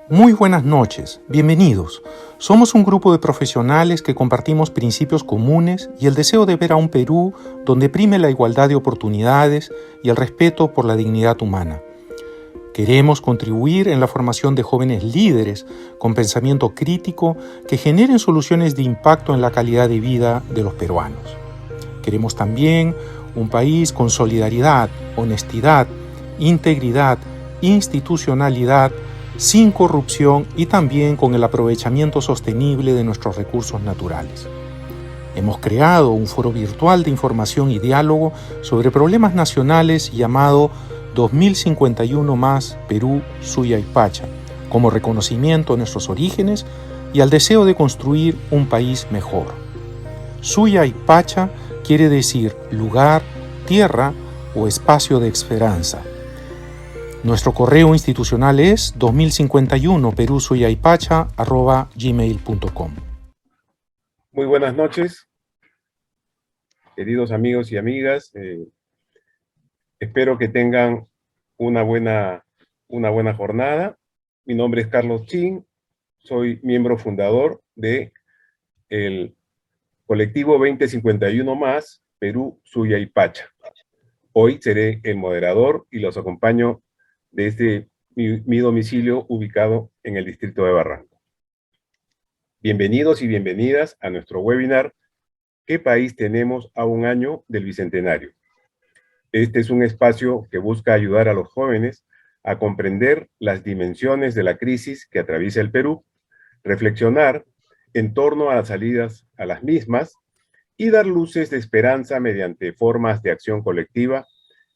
Muy buenas noches, bienvenidos. Somos un grupo de profesionales que compartimos principios comunes y el deseo de ver a un Perú donde prime la igualdad de oportunidades y el respeto por la dignidad humana. Queremos contribuir en la formación de jóvenes líderes con pensamiento crítico que generen soluciones de impacto en la calidad de vida de los peruanos. Queremos también un país con solidaridad, honestidad, integridad, institucionalidad, sin corrupción y también con el aprovechamiento sostenible de nuestros recursos naturales. Hemos creado un foro virtual de información y diálogo sobre problemas nacionales llamado 2051 más Perú, Suya y Pacha, como reconocimiento a nuestros orígenes y al deseo de construir un país mejor. Suya y Pacha quiere decir lugar, tierra o espacio de esperanza. Nuestro correo institucional es 2051perusuyaypacha@gmail.com. Muy buenas noches, queridos amigos y amigas. Espero que tengan una buena jornada. Mi nombre es Carlos Chin, soy miembro fundador de el colectivo 2051 más Perú, Suya y Pacha. Hoy seré el moderador y los acompaño desde mi domicilio ubicado en el distrito de Barranco. Bienvenidos y bienvenidas a nuestro webinar ¿Qué país tenemos a un año del Bicentenario? Este es un espacio que busca ayudar a los jóvenes a comprender las dimensiones de la crisis que atraviesa el Perú, reflexionar en torno a las salidas a las mismas y dar luces de esperanza mediante formas de acción colectiva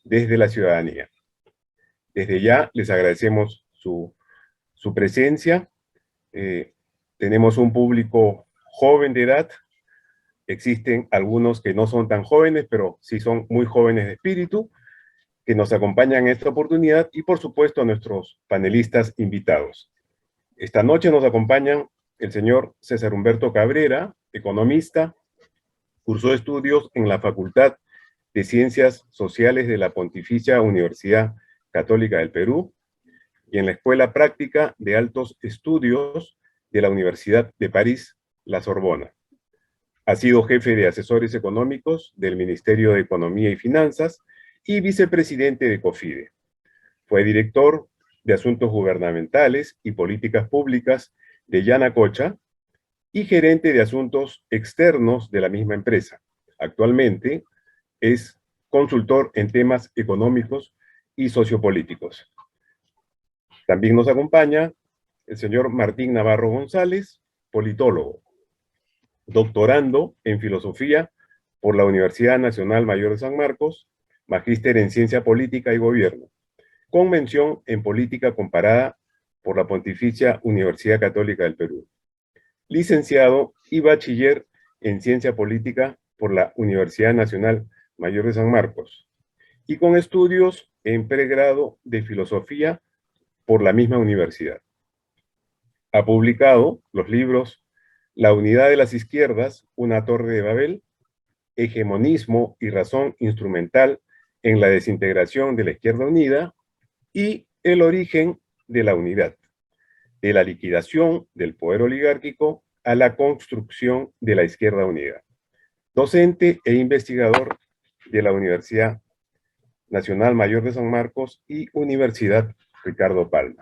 desde la ciudadanía. Desde ya les agradecemos su presencia. Tenemos un público joven de edad. Existen algunos que no son tan jóvenes, pero sí son muy jóvenes de espíritu, que nos acompañan en esta oportunidad y, por supuesto, a nuestros panelistas invitados. Esta noche nos acompañan el señor César Humberto Cabrera, economista, cursó estudios en la Facultad de Ciencias Sociales de la Pontificia Universidad Católica del Perú y en la Escuela Práctica de Altos Estudios de la Universidad de París, la Sorbona. Ha sido jefe de asesores económicos del Ministerio de Economía y Finanzas y vicepresidente de COFIDE. Fue director de Asuntos Gubernamentales y Políticas Públicas de Yanacocha y gerente de Asuntos Externos de la misma empresa. Actualmente es consultor en temas económicos y sociopolíticos. También nos acompaña el señor Martín Navarro González, politólogo, doctorando en filosofía por la Universidad Nacional Mayor de San Marcos, magíster en ciencia política y gobierno, con mención en política comparada por la Pontificia Universidad Católica del Perú, licenciado y bachiller en ciencia política por la Universidad Nacional Mayor de San Marcos, y con estudios en pregrado de filosofía por la misma universidad. Ha publicado los libros La unidad de las izquierdas, una torre de Babel, Hegemonismo y razón instrumental en la desintegración de la izquierda unida y El origen de la unidad, de la liquidación del poder oligárquico a la construcción de la izquierda unida. Docente e investigador de la Universidad Nacional Mayor de San Marcos y Universidad Ricardo Palma.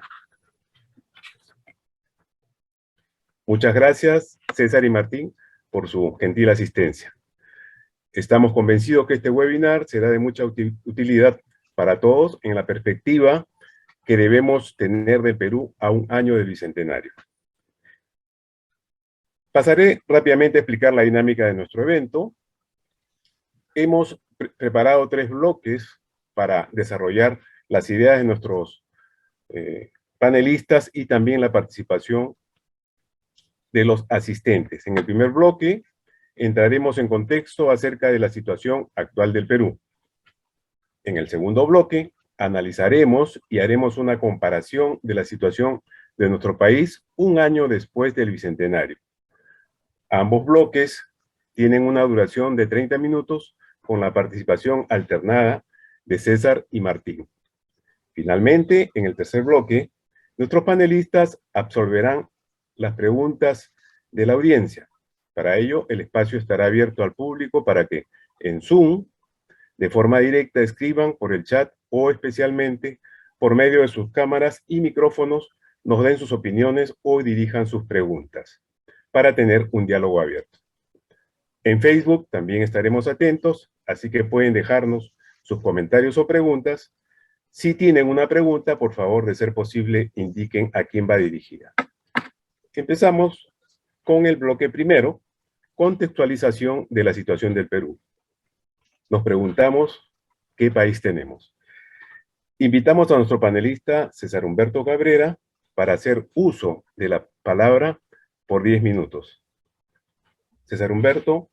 Muchas gracias, César y Martín, por su gentil asistencia. Estamos convencidos que este webinar será de mucha utilidad para todos en la perspectiva que debemos tener del Perú a un año del Bicentenario. Pasaré rápidamente a explicar la dinámica de nuestro evento. Hemos preparado 3 bloques para desarrollar las ideas de nuestros panelistas y también la participación de los asistentes. En el primer bloque entraremos en contexto acerca de la situación actual del Perú. En el segundo bloque analizaremos y haremos una comparación de la situación de nuestro país un año después del Bicentenario. Ambos bloques tienen una duración de 30 minutos con la participación alternada de César y Martín. Finalmente, en el tercer bloque, Nuestros panelistas absolverán las preguntas de la audiencia. Para ello, el espacio estará abierto al público para que en Zoom, de forma directa, escriban por el chat o especialmente por medio de sus cámaras y micrófonos, nos den sus opiniones o dirijan sus preguntas para tener un diálogo abierto. En Facebook también estaremos atentos, así que pueden dejarnos sus comentarios o preguntas. Si tienen una pregunta, por favor, de ser posible, indiquen a quién va dirigida. Empezamos con el bloque primero, contextualización de la situación del Perú. Nos preguntamos, ¿qué país tenemos? Invitamos a nuestro panelista, César Humberto Cabrera, para hacer uso de la palabra por 10 minutos. César Humberto,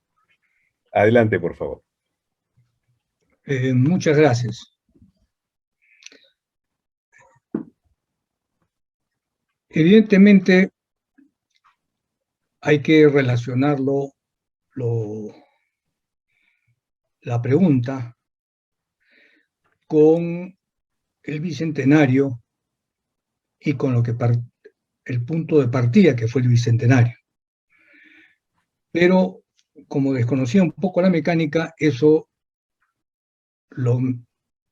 adelante, por favor. Muchas gracias. Evidentemente, hay que relacionarlo, la pregunta, con el bicentenario y con lo que el punto de partida que fue el bicentenario. Pero, como desconocía un poco la mecánica, eso lo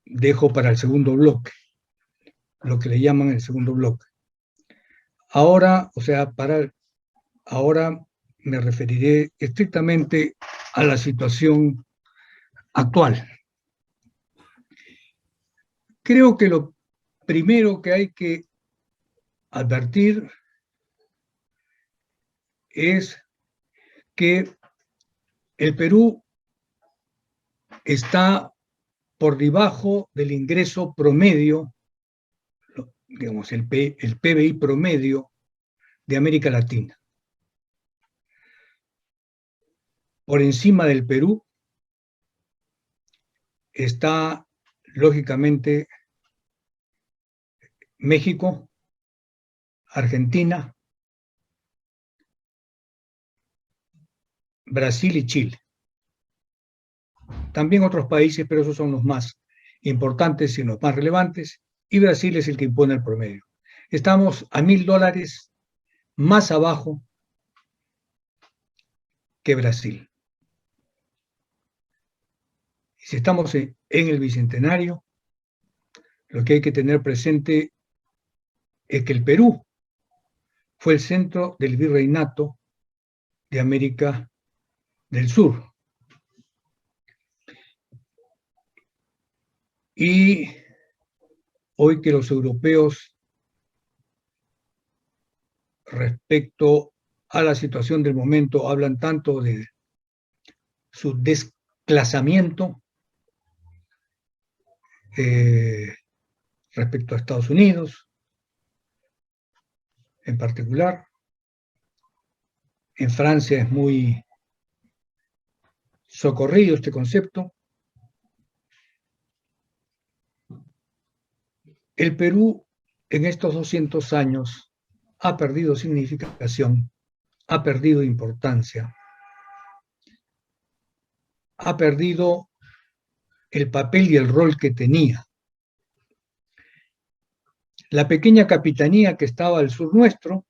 dejo para el segundo bloque, lo que le llaman el segundo bloque. Ahora, ahora me referiré estrictamente a la situación actual. Creo que lo primero que hay que advertir es que el Perú está por debajo del ingreso promedio, digamos, el PBI promedio de América Latina. Por encima del Perú está, lógicamente, México, Argentina, Brasil y Chile. También otros países, pero esos son los más importantes y los más relevantes, y Brasil es el que impone el promedio. Estamos a $1.000 más abajo que Brasil. Si estamos en el Bicentenario, lo que hay que tener presente es que el Perú fue el centro del virreinato de América del Sur. Y hoy que los europeos, respecto a la situación del momento, hablan tanto de su desplazamiento respecto a Estados Unidos, en particular. En Francia es muy socorrido este concepto. El Perú en estos 200 años ha perdido significación, ha perdido importancia, ha perdido el papel y el rol que tenía. La pequeña capitanía que estaba al sur nuestro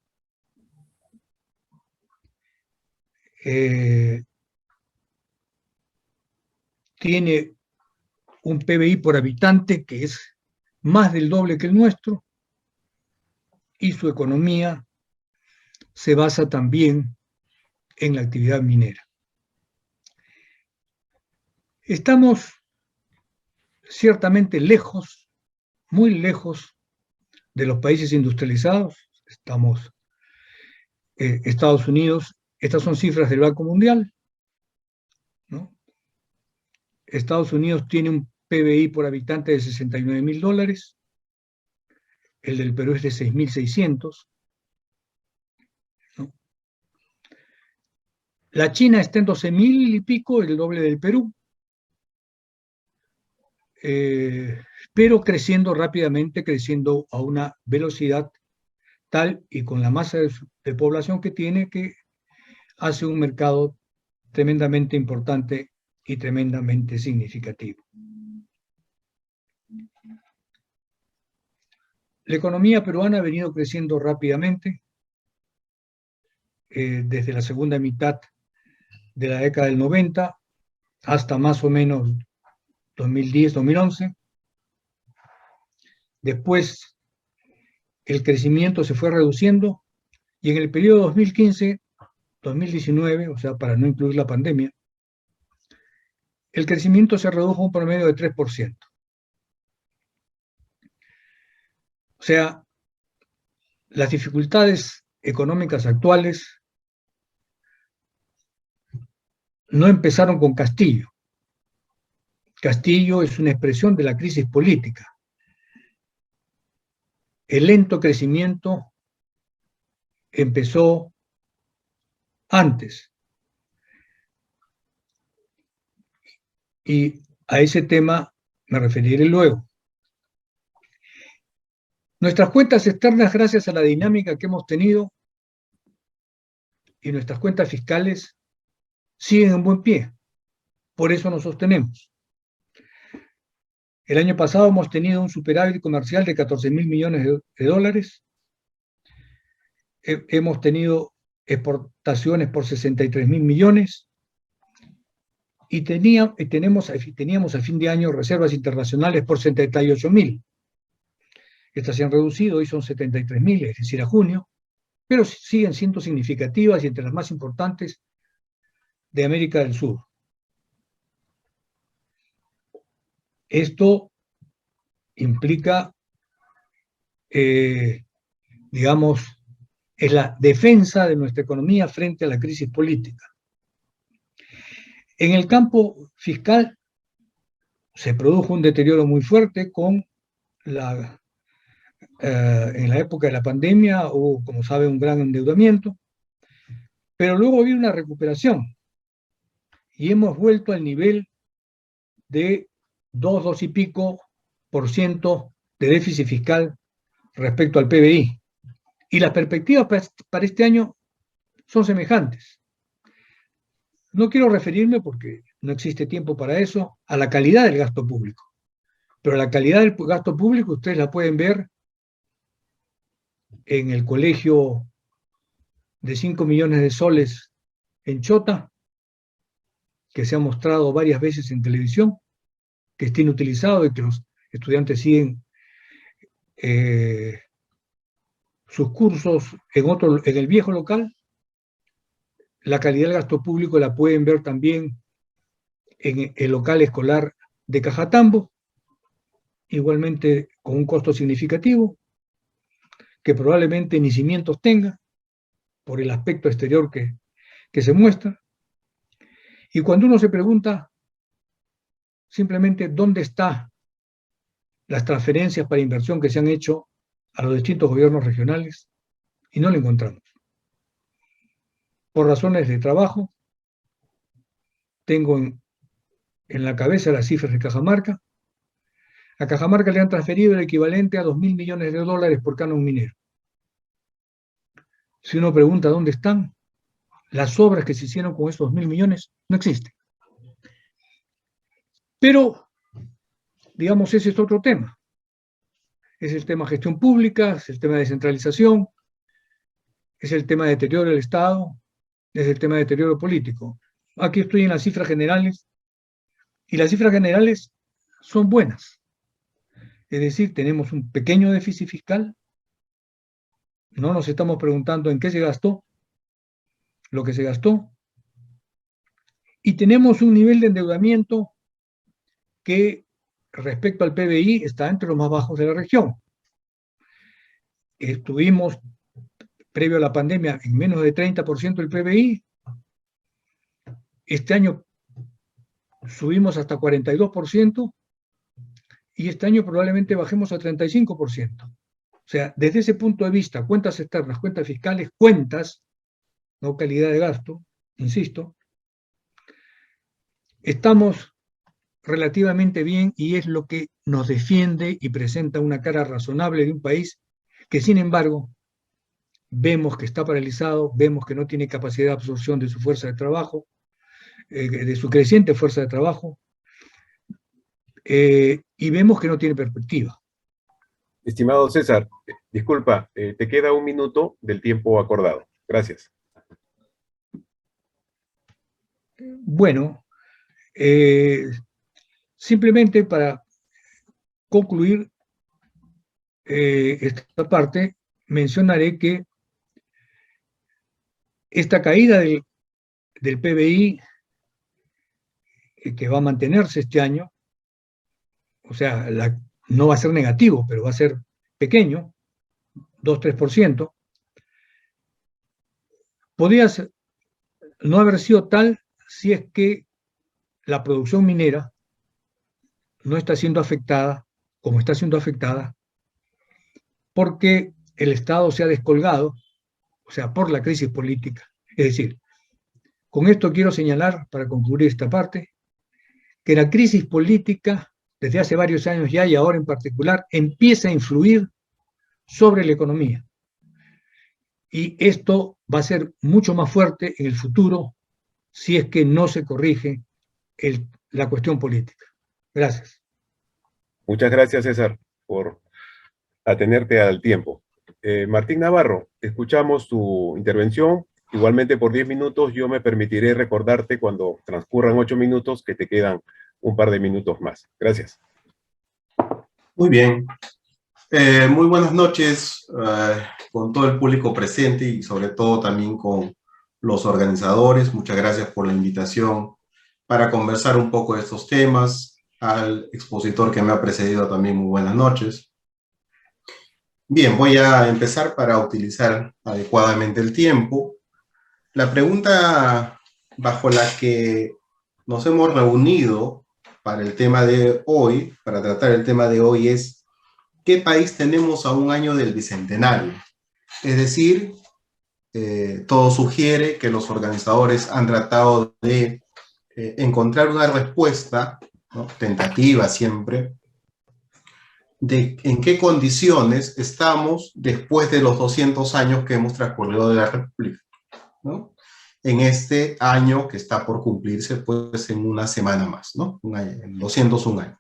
tiene un PBI por habitante que es más del doble que el nuestro, y su economía se basa también en la actividad minera. Estamos ciertamente lejos, muy lejos de los países industrializados. Estamos, Estados Unidos, estas son cifras del Banco Mundial, ¿no? Estados Unidos tiene un PBI por habitante de $69.000, el del Perú es de 6.600. ¿No? La China está en 12.000 y pico, el doble del Perú, pero creciendo rápidamente, creciendo a una velocidad tal y con la masa de población que tiene, que hace un mercado tremendamente importante y tremendamente significativo. La economía peruana ha venido creciendo rápidamente desde la segunda mitad de la década del 90 hasta más o menos 2010-2011. Después el crecimiento se fue reduciendo y en el periodo 2015-2019, o sea, para no incluir la pandemia, el crecimiento se redujo a un promedio de 3%. O sea, las dificultades económicas actuales no empezaron con Castillo. Castillo es una expresión de la crisis política. El lento crecimiento empezó antes. Y a ese tema me referiré luego. Nuestras cuentas externas, gracias a la dinámica que hemos tenido, y nuestras cuentas fiscales siguen en buen pie. Por eso nos sostenemos. El año pasado hemos tenido un superávit comercial de 14.000 millones de dólares. Hemos tenido exportaciones por 63.000 millones. Y teníamos a fin de año reservas internacionales por 78.000. Estas se han reducido, hoy son 73.000, es decir, a junio, pero siguen siendo significativas y entre las más importantes de América del Sur. Esto implica, digamos, es la defensa de nuestra economía frente a la crisis política. En el campo fiscal se produjo un deterioro muy fuerte con en la época de la pandemia hubo, como sabe, un gran endeudamiento, pero luego había una recuperación y hemos vuelto al nivel de 2 y pico % de déficit fiscal respecto al PBI. Y las perspectivas para este año son semejantes. No quiero referirme, porque no existe tiempo para eso, a la calidad del gasto público. Pero la calidad del gasto público ustedes la pueden ver en el colegio de 5 millones de soles en Chota, que se ha mostrado varias veces en televisión, que está inutilizado y que los estudiantes siguen sus cursos en el viejo local. La calidad del gasto público la pueden ver también en el local escolar de Cajatambo, igualmente con un costo significativo, que probablemente ni cimientos tenga, por el aspecto exterior que se muestra. Y cuando uno se pregunta simplemente dónde están las transferencias para inversión que se han hecho a los distintos gobiernos regionales, y no lo encontramos. Por razones de trabajo, tengo en la cabeza las cifras de Cajamarca. A Cajamarca le han transferido el equivalente a 2.000 millones de dólares por canon minero. Si uno pregunta dónde están, las obras que se hicieron con esos 2.000 millones no existen. Pero, digamos, ese es otro tema. Es el tema de gestión pública, es el tema de descentralización, es el tema de deterioro del Estado, es el tema de deterioro político. Aquí estoy en las cifras generales, y las cifras generales son buenas. Es decir, tenemos un pequeño déficit fiscal, no nos estamos preguntando en qué se gastó lo que se gastó, y tenemos un nivel de endeudamiento que respecto al PBI está entre los más bajos de la región. Estuvimos, previo a la pandemia, en menos de 30% del PBI. Este año subimos hasta 42%, y este año probablemente bajemos a 35%. O sea, desde ese punto de vista, cuentas externas, cuentas fiscales, no calidad de gasto, insisto, estamos relativamente bien, y es lo que nos defiende y presenta una cara razonable de un país que, sin embargo, vemos que está paralizado, vemos que no tiene capacidad de absorción de su fuerza de trabajo, de su creciente fuerza de trabajo, y vemos que no tiene perspectiva. Estimado César, disculpa, te queda 1 minuto del tiempo acordado. Gracias. Bueno, simplemente para concluir esta parte, mencionaré que esta caída del PBI, que va a mantenerse este año, o sea, no va a ser negativo, pero va a ser pequeño, 2-3%, podría no haber sido tal si es que la producción minera no está siendo afectada como está siendo afectada porque el Estado se ha descolgado, o sea, por la crisis política. Es decir, con esto quiero señalar, para concluir esta parte, que la crisis política, desde hace varios años ya y ahora en particular, empieza a influir sobre la economía. Y esto va a ser mucho más fuerte en el futuro si es que no se corrige la cuestión política. Gracias. Muchas gracias, César, por atenerte al tiempo. Martín Navarro, escuchamos tu intervención. Igualmente por 10 minutos yo me permitiré recordarte cuando transcurran 8 minutos que te quedan un par de minutos más. Gracias. Muy bien. Muy buenas noches con todo el público presente y sobre todo también con los organizadores. Muchas gracias por la invitación para conversar un poco de estos temas. Al expositor que me ha precedido también muy buenas noches. Bien, voy a empezar para utilizar adecuadamente el tiempo. La pregunta bajo la que nos hemos reunido para el tema de hoy, para tratar el tema de hoy es ¿qué país tenemos a un año del Bicentenario? Es decir, todo sugiere que los organizadores han tratado de encontrar una respuesta, ¿no?, tentativa siempre, de en qué condiciones estamos después de los 200 años que hemos transcurrido de la República, ¿no? En este año que está por cumplirse, pues en una semana más, ¿no? En 201 años.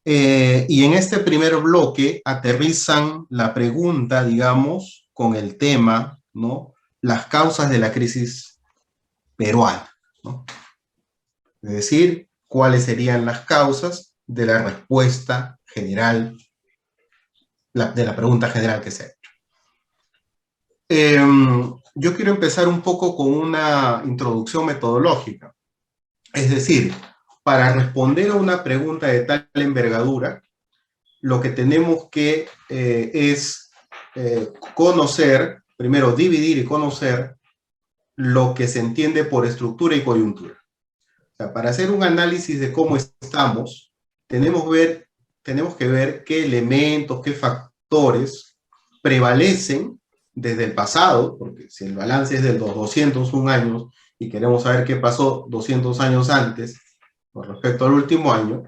Y en este primer bloque aterrizan la pregunta, digamos, con el tema, ¿no?, las causas de la crisis peruana, ¿no? Es decir, cuáles serían las causas de la respuesta general, de la pregunta general que se ha hecho. Yo quiero empezar un poco con una introducción metodológica. Es decir, para responder a una pregunta de tal envergadura, lo que tenemos que es conocer, primero dividir y conocer lo que se entiende por estructura y coyuntura. O sea, para hacer un análisis de cómo estamos, tenemos que ver qué elementos, qué factores prevalecen desde el pasado, porque si el balance es de los 201 años y queremos saber qué pasó 200 años antes con respecto al último año,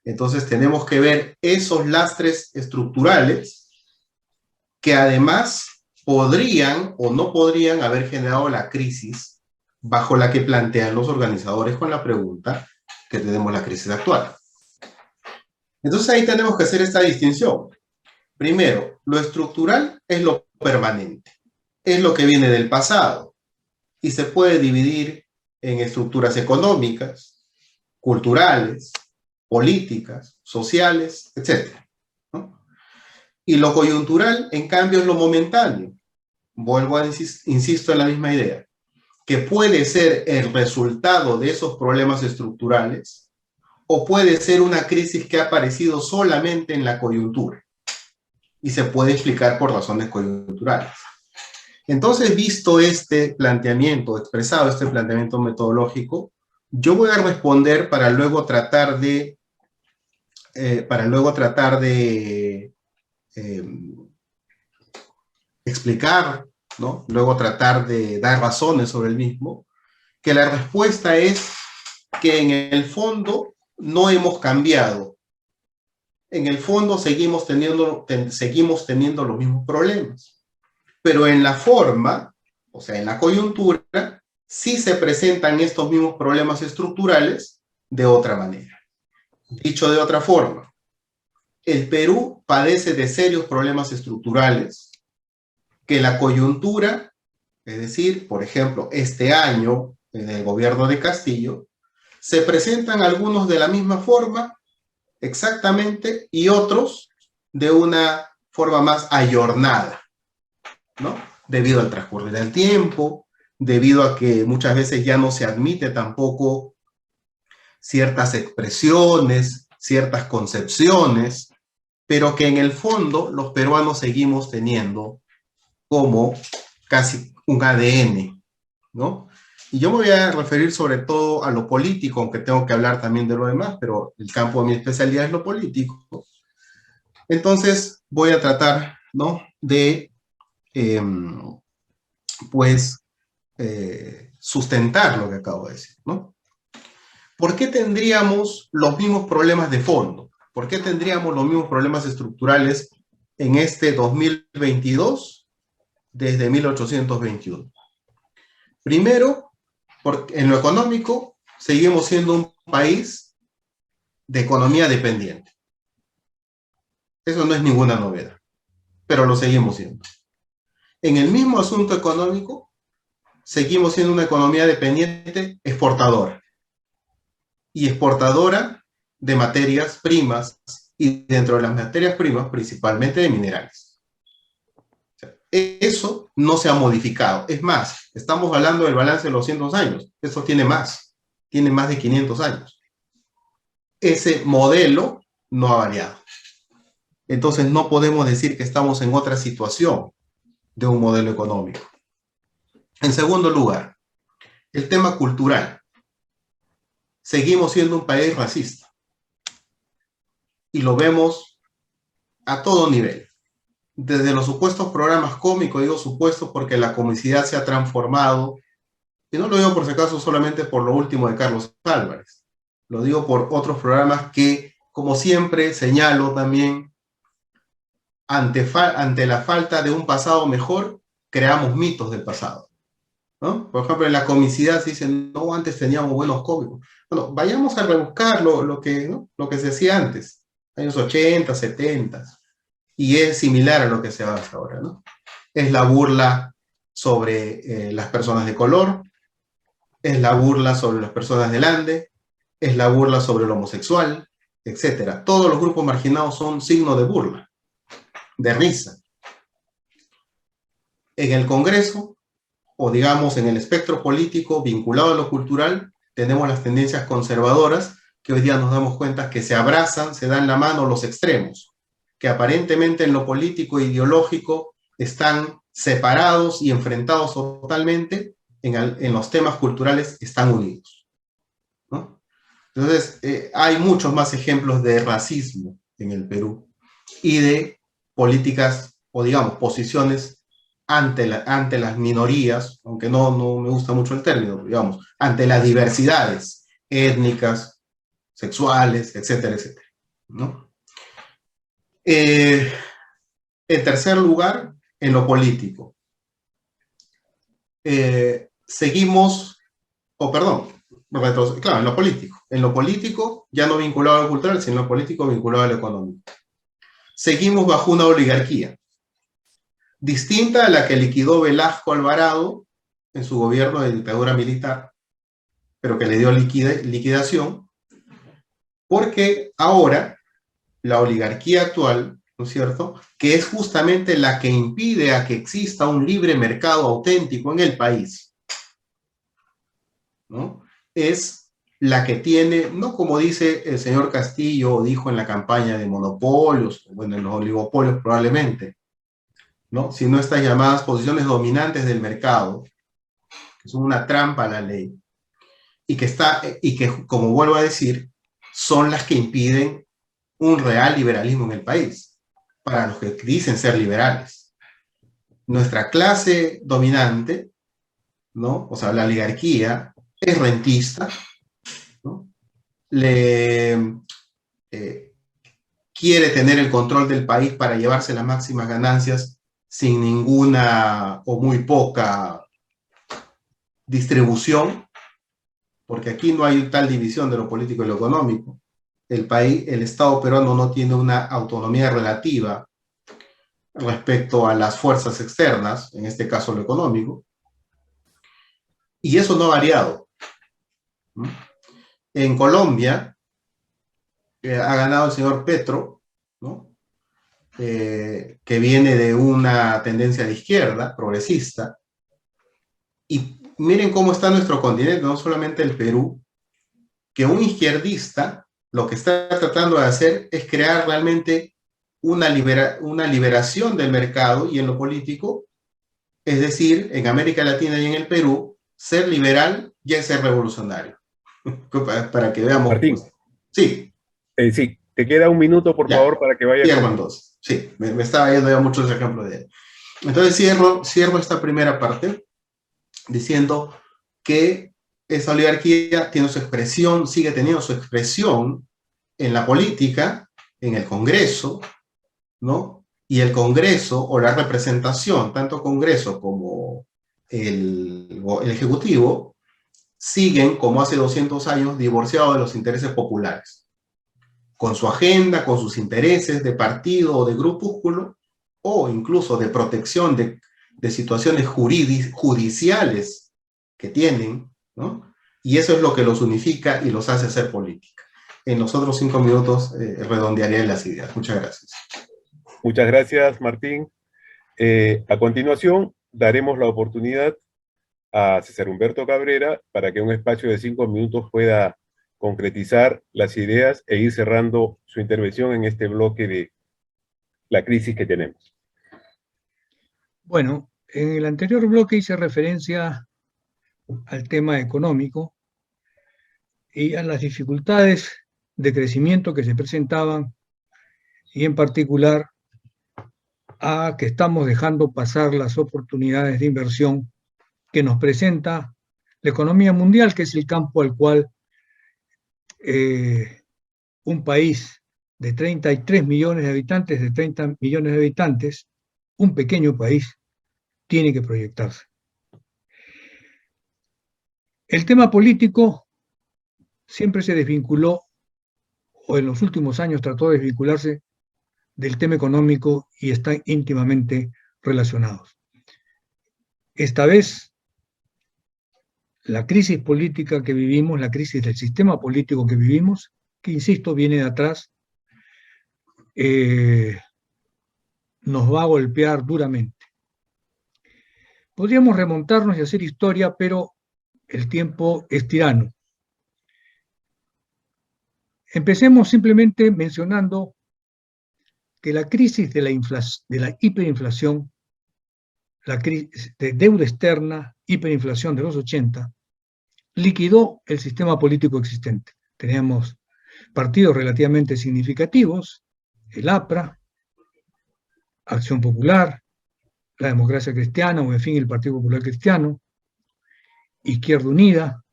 entonces tenemos que ver esos lastres estructurales que además podrían o no podrían haber generado la crisis bajo la que plantean los organizadores con la pregunta que tenemos la crisis actual. Entonces ahí tenemos que hacer esta distinción. Primero, lo estructural es lo permanente, es lo que viene del pasado y se puede dividir en estructuras económicas, culturales, políticas, sociales, etc., ¿no? Y lo coyuntural, en cambio, es lo momentáneo. Vuelvo a insisto en la misma idea, que puede ser el resultado de esos problemas estructurales o puede ser una crisis que ha aparecido solamente en la coyuntura y se puede explicar por razones coyunturales. Entonces, visto este planteamiento, expresado este planteamiento metodológico, yo voy a responder para luego tratar de explicar, ¿no?, luego tratar de dar razones sobre el mismo, que la respuesta es que en el fondo no hemos cambiado. En el fondo seguimos teniendo los mismos problemas. Pero en la forma, o sea, en la coyuntura, sí se presentan estos mismos problemas estructurales de otra manera. Dicho de otra forma, el Perú padece de serios problemas estructurales, que la coyuntura, es decir, por ejemplo, este año, en el gobierno de Castillo, se presentan algunos de la misma forma, exactamente, y otros de una forma más ayornada, ¿no? Debido al transcurrir del tiempo, debido a que muchas veces ya no se admite tampoco ciertas expresiones, ciertas concepciones, pero que en el fondo los peruanos seguimos teniendo como casi un ADN, ¿no? Y yo me voy a referir sobre todo a lo político, aunque tengo que hablar también de lo demás, pero el campo de mi especialidad es lo político. Entonces voy a tratar, ¿no?, de, sustentar lo que acabo de decir, ¿no? ¿Por qué tendríamos los mismos problemas de fondo? ¿Por qué tendríamos los mismos problemas estructurales en este 2022 desde 1821? Primero, porque en lo económico seguimos siendo un país de economía dependiente. Eso no es ninguna novedad, pero lo seguimos siendo. En el mismo asunto económico, seguimos siendo una economía dependiente exportadora. Y exportadora de materias primas, y dentro de las materias primas, principalmente de minerales. O sea, eso no se ha modificado. Es más, estamos hablando del balance de los 200 años. Eso tiene más de 500 años. Ese modelo no ha variado. Entonces no podemos decir que estamos en otra situación de un modelo económico. En segundo lugar, el tema cultural. Seguimos siendo un país racista. Y lo vemos a todo nivel. Desde los supuestos programas cómicos, digo supuestos porque la comicidad se ha transformado, y no lo digo por si acaso solamente por lo último de Carlos Álvarez, lo digo por otros programas que, como siempre, señalo también, ante la falta de un pasado mejor, creamos mitos del pasado, ¿no? Por ejemplo, en la comicidad se dice, no, antes teníamos buenos cómicos. Bueno, vayamos a rebuscar lo que se hacía antes, años 80, 70, y es similar a lo que se avanza ahora, ¿no? Es la burla sobre las personas de color, es la burla sobre las personas del Ande, es la burla sobre el homosexual, etc. Todos los grupos marginados son signo de burla, de risa. En el Congreso, o digamos en el espectro político vinculado a lo cultural, tenemos las tendencias conservadoras, que hoy día nos damos cuenta que se abrazan, se dan la mano los extremos, que aparentemente en lo político e ideológico están separados y enfrentados totalmente, en los temas culturales están unidos, ¿no? Entonces, hay muchos más ejemplos de racismo en el Perú y de políticas, o digamos, posiciones ante las minorías, aunque no me gusta mucho el término, digamos, ante las diversidades étnicas, sexuales, etcétera, etcétera, ¿no? En tercer lugar, en lo político. Seguimos, claro, en lo político. En lo político, ya no vinculado a lo cultural, sino en lo político vinculado a lo económico. Seguimos bajo una oligarquía, distinta a la que liquidó Velasco Alvarado en su gobierno de dictadura militar, pero que le dio liquidación, porque ahora la oligarquía actual, ¿no es cierto?, que es justamente la que impide a que exista un libre mercado auténtico en el país, ¿no?, es la que tiene, no como dice el señor Castillo, o dijo en la campaña de monopolios, bueno, en los oligopolios probablemente, ¿no?, sino estas llamadas posiciones dominantes del mercado, que son una trampa a la ley, y que, como vuelvo a decir, son las que impiden un real liberalismo en el país, para los que dicen ser liberales. Nuestra clase dominante, ¿no?, o sea, la oligarquía, es rentista, ¿no?, quiere tener el control del país para llevarse las máximas ganancias sin ninguna o muy poca distribución, porque aquí no hay tal división de lo político y lo económico. el Estado peruano no tiene una autonomía relativa respecto a las fuerzas externas, en este caso lo económico, y eso no ha variado. En Colombia ha ganado el señor Petro, ¿no? Que viene de una tendencia de izquierda, progresista, y miren cómo está nuestro continente, no solamente el Perú, que un izquierdista lo que está tratando de hacer es crear realmente una liberación del mercado y en lo político, es decir, en América Latina y en el Perú, ser liberal ya es ser revolucionario. Para que veamos. Martín, Pues. Sí. Sí, te queda un minuto, por Ya, favor, para que vayas. cierro entonces. Sí, me estaba yendo ya muchos ejemplos de él. Entonces cierro esta primera parte diciendo que esa oligarquía tiene su expresión, sigue teniendo su expresión en la política, en el Congreso, ¿no? Y el Congreso o la representación, tanto Congreso como el Ejecutivo, siguen, como hace 200 años, divorciados de los intereses populares, con su agenda, con sus intereses de partido o de grupúsculo, o incluso de protección de situaciones judiciales que tienen, ¿no? Y eso es lo que los unifica y los hace hacer política. En los otros 5 minutos redondearé las ideas. Muchas gracias. Muchas gracias, Martín. A continuación, daremos la oportunidad a César Humberto Cabrera para que en un espacio de 5 minutos pueda concretizar las ideas e ir cerrando su intervención en este bloque de la crisis que tenemos. Bueno, en el anterior bloque hice referencia al tema económico y a las dificultades de crecimiento que se presentaban y en particular a que estamos dejando pasar las oportunidades de inversión que nos presenta la economía mundial, que es el campo al cual un país de 33 millones de habitantes, de 30 millones de habitantes, un pequeño país, tiene que proyectarse. El tema político siempre se desvinculó, o en los últimos años trató de desvincularse del tema económico y están íntimamente relacionados. Esta vez, la crisis política que vivimos, la crisis del sistema político que vivimos, que insisto, viene de atrás, nos va a golpear duramente. Podríamos remontarnos y hacer historia, pero el tiempo es tirano. Empecemos simplemente mencionando que la crisis de la hiperinflación, la crisis de deuda externa, hiperinflación de los 80, liquidó el sistema político existente. Teníamos partidos relativamente significativos, el APRA, Acción Popular, la Democracia Cristiana, o en fin, el Partido Popular Cristiano, Izquierda Unida.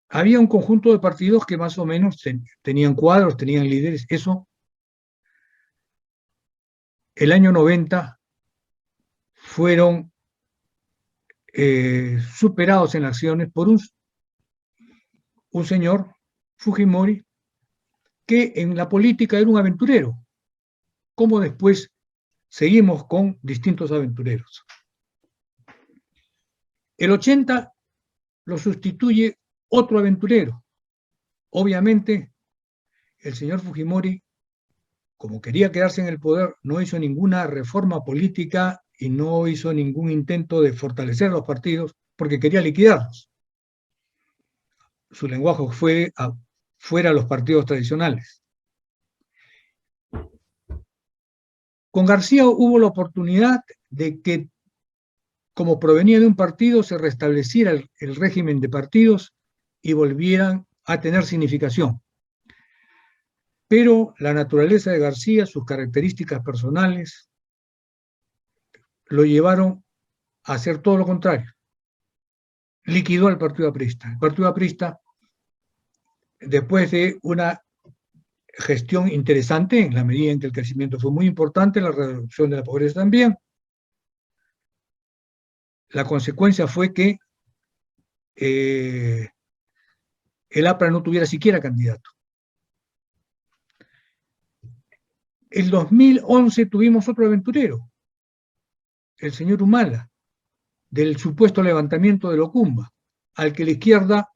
Había un conjunto de partidos que más o menos tenían cuadros, tenían líderes. Eso, el año 90, fueron superados en acciones por un señor, Fujimori, que en la política era un aventurero, como después seguimos con distintos aventureros. El 80 lo sustituye otro aventurero. Obviamente, el señor Fujimori, como quería quedarse en el poder, no hizo ninguna reforma política y no hizo ningún intento de fortalecer los partidos porque quería liquidarlos. Su lenguaje fue fuera los partidos tradicionales. Con García hubo la oportunidad de que, como provenía de un partido, se restableciera el régimen de partidos y volvieran a tener significación. Pero la naturaleza de García, sus características personales, lo llevaron a hacer todo lo contrario. Liquidó al Partido Aprista. El Partido Aprista, después de una gestión interesante, en la medida en que el crecimiento fue muy importante, la reducción de la pobreza también, la consecuencia fue que el APRA no tuviera siquiera candidato. el 2011 tuvimos otro aventurero, el señor Humala, del supuesto levantamiento de Locumba, al que la izquierda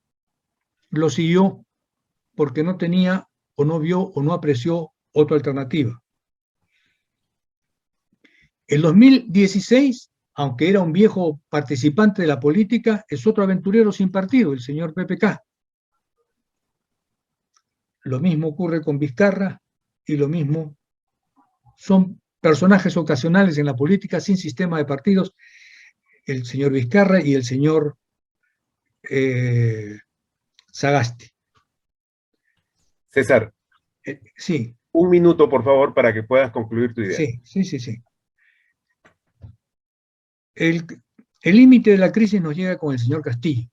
lo siguió porque no tenía o no vio o no apreció otra alternativa. El 2016, aunque era un viejo participante de la política, es otro aventurero sin partido, el señor PPK. Lo mismo ocurre con Vizcarra y lo mismo son personajes ocasionales en la política sin sistema de partidos, el señor Vizcarra y el señor Sagasti. César, Sí, un minuto, por favor, para que puedas concluir tu idea. sí. El límite de la crisis nos llega con el señor Castillo,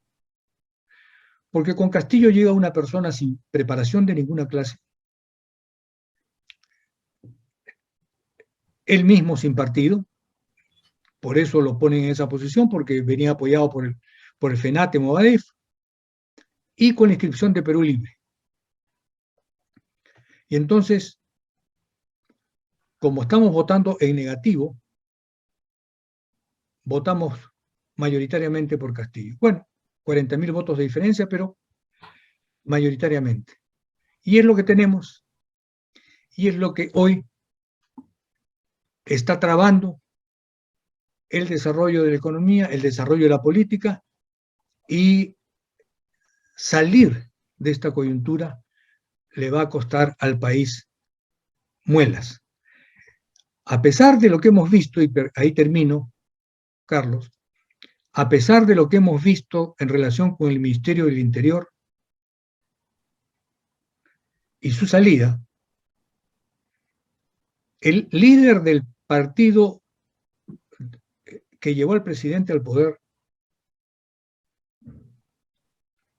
porque con Castillo llega una persona sin preparación de ninguna clase, él mismo sin partido, por eso lo ponen en esa posición, porque venía apoyado por el FENATE Movadef, y con la inscripción de Perú Libre. Y entonces, como estamos votando en negativo, votamos mayoritariamente por Castillo. Bueno, 40.000 votos de diferencia, pero mayoritariamente. Y es lo que tenemos, y es lo que hoy está trabando el desarrollo de la economía, el desarrollo de la política, y salir de esta coyuntura le va a costar al país muelas. A pesar de lo que hemos visto, y ahí termino, Carlos, a pesar de lo que hemos visto en relación con el Ministerio del Interior y su salida, el líder del partido que llevó al presidente al poder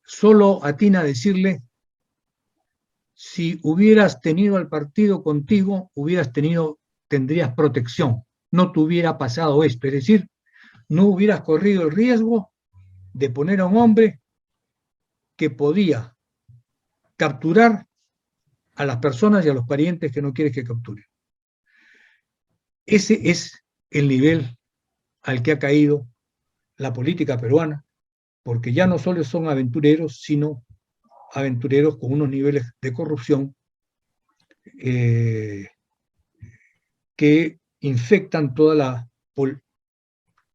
solo atina a decirle: si hubieras tenido al partido contigo, tendrías protección, no te hubiera pasado esto, es decir, no hubieras corrido el riesgo de poner a un hombre que podía capturar a las personas y a los parientes que no quieres que capturen. Ese es el nivel al que ha caído la política peruana, porque ya no solo son aventureros, sino aventureros con unos niveles de corrupción que infectan toda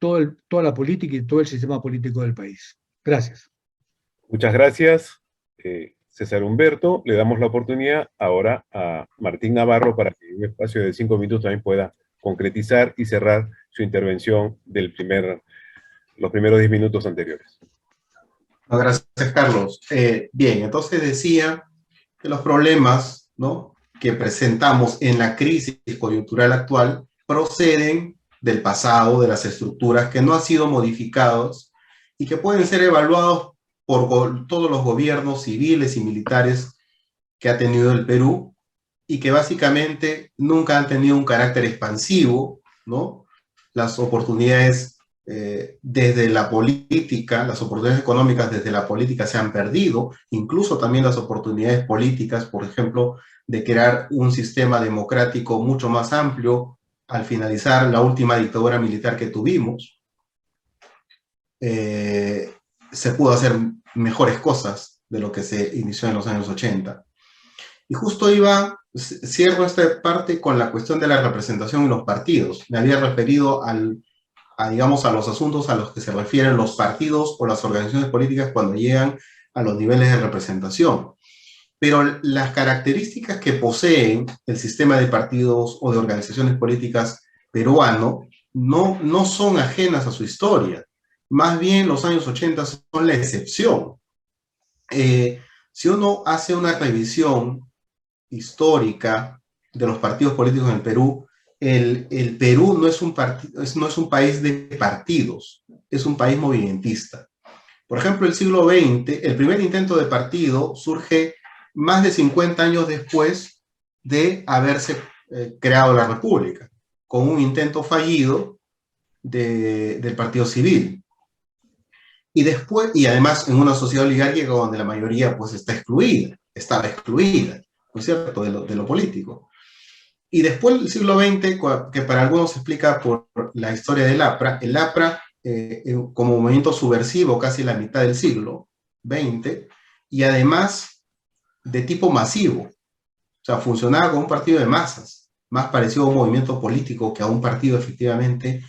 la política y todo el sistema político del país. Gracias. Muchas gracias, César Humberto. Le damos la oportunidad ahora a Martín Navarro para que en un espacio de 5 minutos también pueda concretizar y cerrar su intervención los primeros 10 minutos anteriores. Gracias, Carlos. Bien, entonces decía que los problemas, ¿no?, que presentamos en la crisis coyuntural actual proceden del pasado, de las estructuras que no han sido modificados y que pueden ser evaluados por todos los gobiernos civiles y militares que ha tenido el Perú y que básicamente nunca han tenido un carácter expansivo, ¿no? Las oportunidades desde la política, las oportunidades económicas desde la política se han perdido, incluso también las oportunidades políticas, por ejemplo, de crear un sistema democrático mucho más amplio al finalizar la última dictadura militar que tuvimos. Se pudo hacer mejores cosas de lo que se inició en los años 80. Y justo cierro esta parte con la cuestión de la representación en los partidos. Me había referido digamos, a los asuntos a los que se refieren los partidos o las organizaciones políticas cuando llegan a los niveles de representación. Pero las características que poseen el sistema de partidos o de organizaciones políticas peruano no son ajenas a su historia. Más bien, los años 80 son la excepción. Si uno hace una revisión histórica de los partidos políticos en el Perú, el Perú no es un país de partidos, es un país movimentista. Por ejemplo, el siglo XX, el primer intento de partido surge más de 50 años después de haberse creado la República, con un intento fallido del Partido Civil. Y además en una sociedad oligárquica donde la mayoría pues estaba excluida, ¿no es cierto?, de lo político. Y después del siglo XX, que para algunos se explica por la historia del APRA, el APRA como movimiento subversivo casi la mitad del siglo XX, y además de tipo masivo, o sea, funcionaba como un partido de masas, más parecido a un movimiento político que a un partido efectivamente,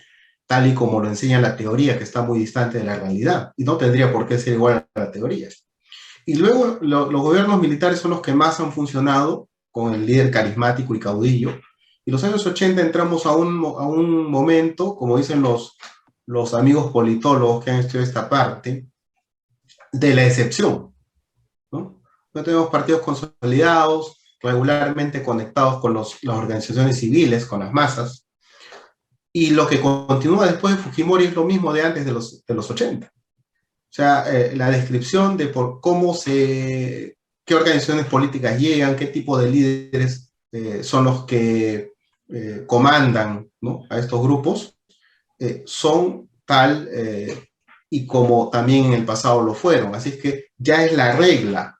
tal y como lo enseña la teoría, que está muy distante de la realidad, y no tendría por qué ser igual a la teoría. Y luego los gobiernos militares son los que más han funcionado, con el líder carismático y caudillo. Y los años 80 entramos a un momento, como dicen los amigos politólogos que han estudiado esta parte, de la excepción, ¿no? No tenemos partidos consolidados, regularmente conectados con las organizaciones civiles, con las masas, y lo que continúa después de Fujimori es lo mismo de antes de los 80. O sea, la descripción de por qué organizaciones políticas llegan, qué tipo de líderes son los que comandan, ¿no?, a estos grupos, son tal y como también en el pasado lo fueron. Así es que ya es la regla,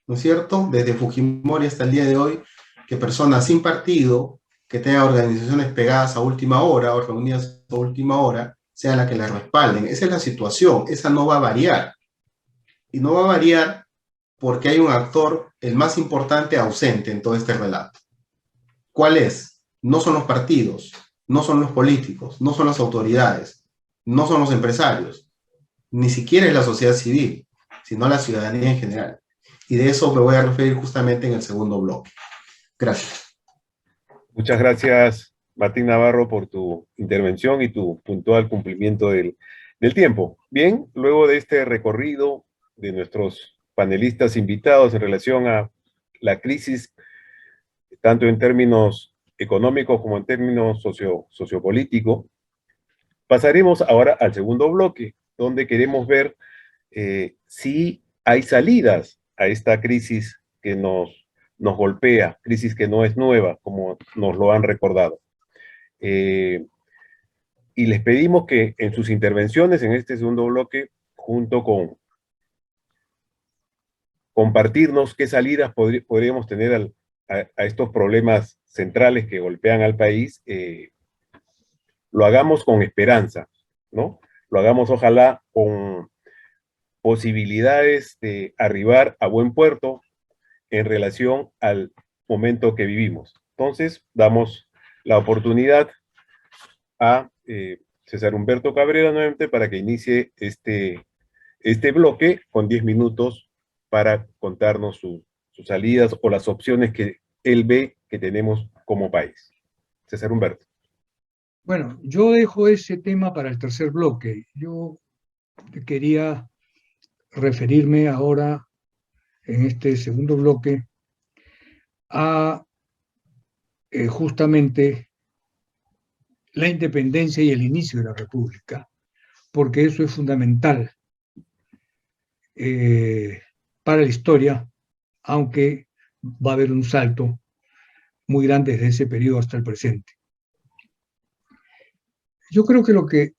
¿no es cierto?, desde Fujimori hasta el día de hoy, que personas sin partido, que tengan organizaciones pegadas a última hora o reunidas a última hora, sean las que las respalden. Esa es la situación, esa no va a variar. Y no va a variar porque hay un actor, el más importante, ausente en todo este relato. ¿Cuál es? No son los partidos, no son los políticos, no son las autoridades, no son los empresarios, ni siquiera es la sociedad civil, sino la ciudadanía en general. Y de eso me voy a referir justamente en el segundo bloque. Gracias. Muchas gracias, Martín Navarro, por tu intervención y tu puntual cumplimiento del tiempo. Bien, luego de este recorrido de nuestros panelistas invitados en relación a la crisis, tanto en términos económicos como en términos sociopolíticos, pasaremos ahora al segundo bloque, donde queremos ver si hay salidas a esta crisis que nos golpea, crisis que no es nueva, como nos lo han recordado. Y les pedimos que en sus intervenciones en este segundo bloque, junto con compartirnos qué salidas podríamos tener a estos problemas centrales que golpean al país, lo hagamos con esperanza, ¿no? Lo hagamos ojalá con posibilidades de arribar a buen puerto en relación al momento que vivimos. Entonces, damos la oportunidad a César Humberto Cabrera nuevamente para que inicie este bloque con 10 minutos para contarnos sus salidas o las opciones que él ve que tenemos como país. César Humberto. Bueno, yo dejo ese tema para el tercer bloque. Yo quería referirme ahora, en este segundo bloque, a justamente la independencia y el inicio de la República, porque eso es fundamental para la historia, aunque va a haber un salto muy grande desde ese periodo hasta el presente. Yo creo que lo que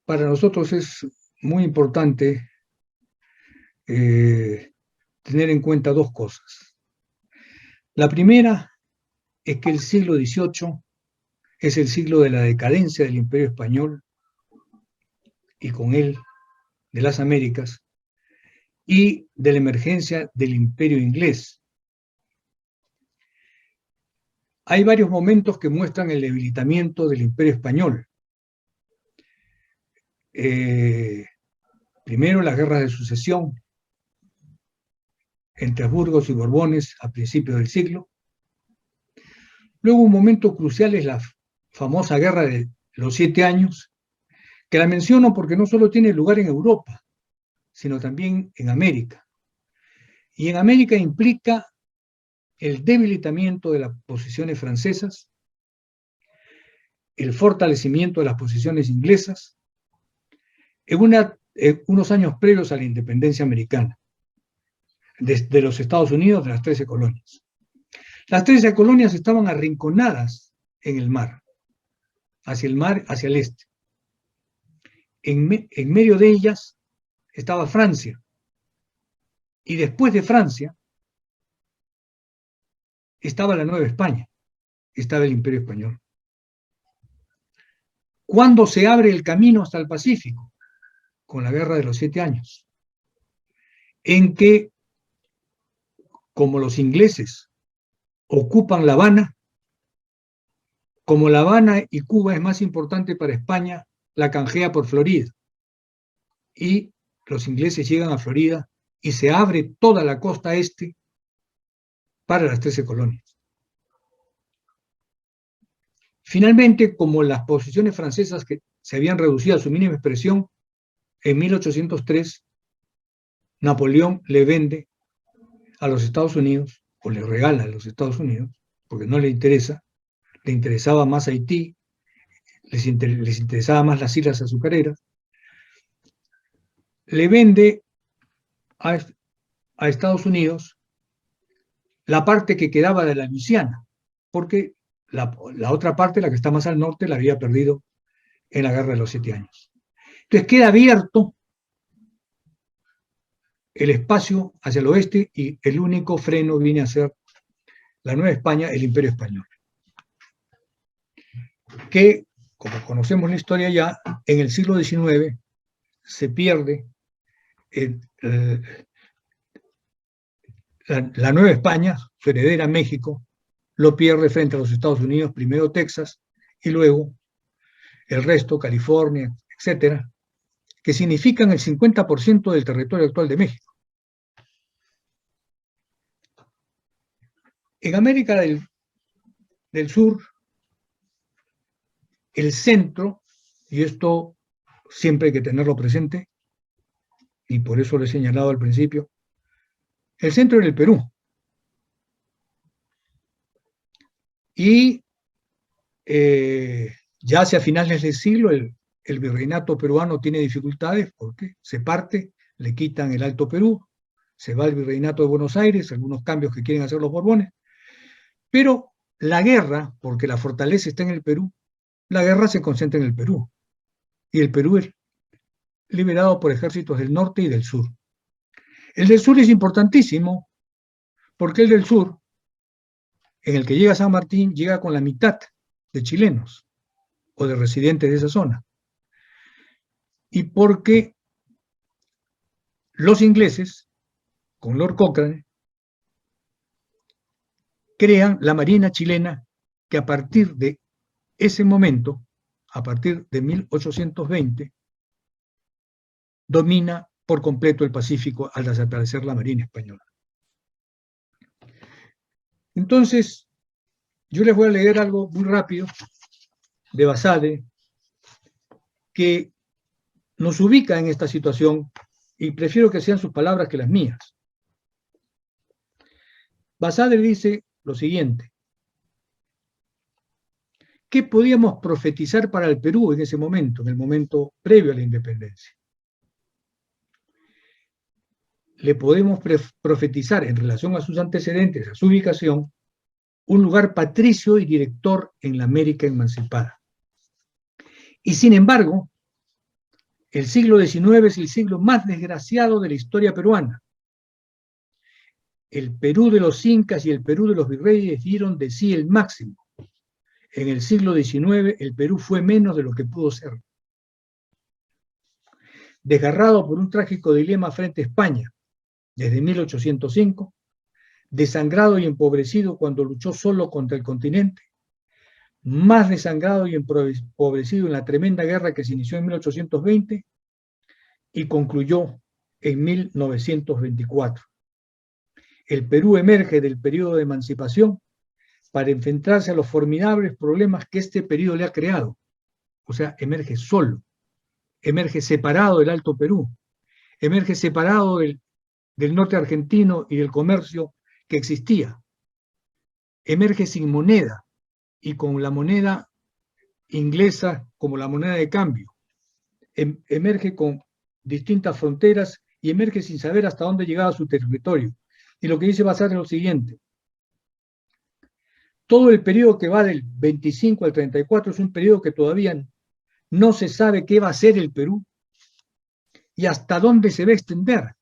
para nosotros es muy importante tener en cuenta dos cosas. La primera es que el siglo XVIII es el siglo de la decadencia del Imperio Español y con él de las Américas y de la emergencia del Imperio Inglés. Hay varios momentos que muestran el debilitamiento del Imperio Español. Primero, las guerras de sucesión entre Habsburgos y Borbones a principios del siglo. Luego, un momento crucial es la famosa Guerra de los 7 años, que la menciono porque no solo tiene lugar en Europa, sino también en América. Y en América implica el debilitamiento de las posiciones francesas, el fortalecimiento de las posiciones inglesas, en unos años previos a la independencia americana, de los Estados Unidos, de las 13 colonias. Las 13 colonias estaban arrinconadas en el mar, hacia el este. En medio de ellas estaba Francia. Y después de Francia estaba la Nueva España. estaba el Imperio Español. ¿Cuándo se abre el camino hasta el Pacífico? Con la Guerra de los 7 Años, en que, como los ingleses ocupan La Habana, como La Habana y Cuba es más importante para España, la canjea por Florida. Y los ingleses llegan a Florida y se abre toda la costa este para las 13 colonias. Finalmente, como las posiciones francesas que se habían reducido a su mínima expresión, en 1803 Napoleón le vende a los Estados Unidos, o le regala a los Estados Unidos, porque no le interesa, le interesaba más Haití, les interesaba más las islas azucareras, le vende a Estados Unidos la parte que quedaba de la Luisiana, porque la otra parte, la que está más al norte, la había perdido en la Guerra de los 7 Años. Entonces queda abierto el espacio hacia el oeste y el único freno viene a ser la Nueva España, el Imperio Español, que, como conocemos la historia ya, en el siglo XIX se pierde la Nueva España, su heredera México, lo pierde frente a los Estados Unidos, primero Texas y luego el resto, California, etcétera, que significan el 50% del territorio actual de México. En América del Sur, el centro, y esto siempre hay que tenerlo presente, y por eso lo he señalado al principio, el centro era el Perú. Y ya hacia finales del siglo el virreinato peruano tiene dificultades porque se parte, le quitan el Alto Perú, se va el virreinato de Buenos Aires, algunos cambios que quieren hacer los Borbones, pero la guerra, porque la fortaleza está en el Perú, la guerra se concentra en el Perú, y el Perú es liberado por ejércitos del norte y del sur. El del sur es importantísimo, porque el del sur, en el que llega San Martín, llega con la mitad de chilenos o de residentes de esa zona. Y porque los ingleses, con Lord Cochrane, crean la Marina chilena, que a partir de ese momento, a partir de 1820, domina por completo el Pacífico al desaparecer la Marina española. Entonces, yo les voy a leer algo muy rápido de Basadre, que nos ubica en esta situación, y prefiero que sean sus palabras que las mías. Basadre dice lo siguiente: ¿qué podíamos profetizar para el Perú en ese momento, en el momento previo a la independencia? Le podemos profetizar en relación a sus antecedentes, a su ubicación, un lugar patricio y director en la América emancipada. Y sin embargo, el siglo XIX es el siglo más desgraciado de la historia peruana. El Perú de los incas y el Perú de los virreyes dieron de sí el máximo. En el siglo XIX el Perú fue menos de lo que pudo ser. Desgarrado por un trágico dilema frente a España desde 1805, desangrado y empobrecido cuando luchó solo contra el continente, más desangrado y empobrecido en la tremenda guerra que se inició en 1820 y concluyó en 1924. El Perú emerge del periodo de emancipación para enfrentarse a los formidables problemas que este periodo le ha creado. O sea, emerge solo, emerge separado del Alto Perú, emerge separado del norte argentino y del comercio que existía, emerge sin moneda y con la moneda inglesa como la moneda de cambio, emerge con distintas fronteras y emerge sin saber hasta dónde llegaba su territorio. Y lo que dice Basadre es lo siguiente: todo el periodo que va del 25 al 34 es un periodo que todavía no se sabe qué va a ser el Perú y hasta dónde se va a extender.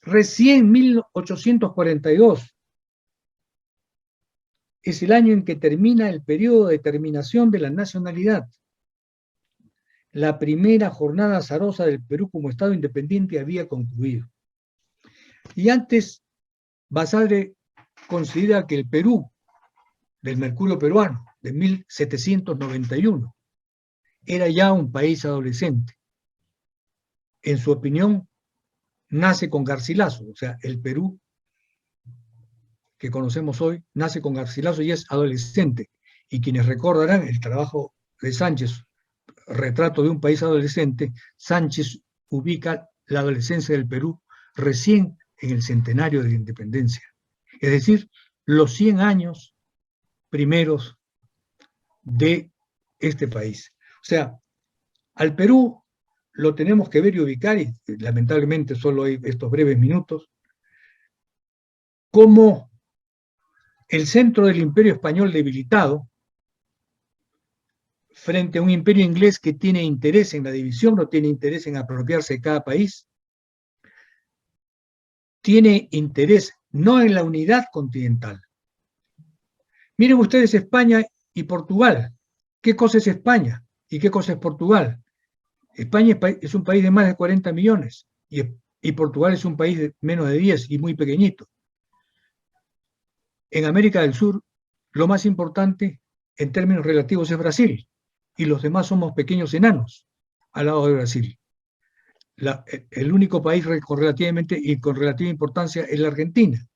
Recién en 1842 es el año en que termina el periodo de determinación de la nacionalidad. La primera jornada azarosa del Perú como Estado independiente había concluido. Y antes, Basadre considera que el Perú, del Mercurio peruano, de 1791, era ya un país adolescente. En su opinión, nace con Garcilaso, o sea, el Perú que conocemos hoy nace con Garcilaso y es adolescente. Y quienes recordarán el trabajo de Sánchez, Retrato de un país adolescente, Sánchez ubica la adolescencia del Perú recién en el centenario de la independencia. Es decir, los 100 años primeros de este país. O sea, al Perú lo tenemos que ver y ubicar, y lamentablemente solo hay estos breves minutos, como el centro del imperio español debilitado frente a un imperio inglés que tiene interés en la división, no tiene interés en apropiarse de cada país, tiene interés no en la unidad continental. Miren ustedes España y Portugal. ¿Qué cosa es España y qué cosa es Portugal? España es un país de más de 40 millones y Portugal es un país de menos de 10 y muy pequeñito. En América del Sur, lo más importante en términos relativos es Brasil, y los demás somos pequeños enanos al lado de Brasil. El único país con relativa importancia es la Argentina.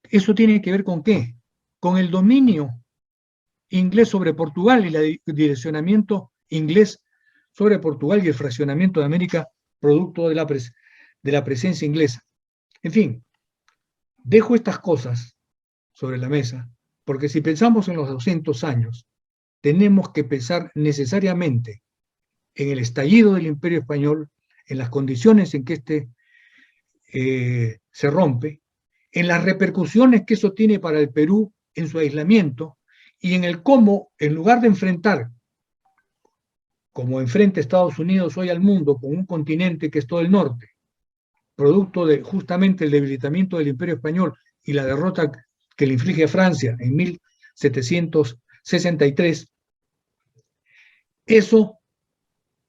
¿Eso tiene que ver con qué? Con el dominio inglés sobre Portugal y el direccionamiento inglés sobre Portugal y el fraccionamiento de América producto de la presencia inglesa. En fin, dejo estas cosas sobre la mesa, porque si pensamos en los 200 años, tenemos que pensar necesariamente en el estallido del Imperio Español, en las condiciones en que éste se rompe, en las repercusiones que eso tiene para el Perú en su aislamiento, y en el cómo, en lugar de enfrentar, como enfrenta Estados Unidos hoy al mundo, con un continente que es todo el norte, producto de justamente el debilitamiento del Imperio Español y la derrota que le inflige a Francia en 1763, eso,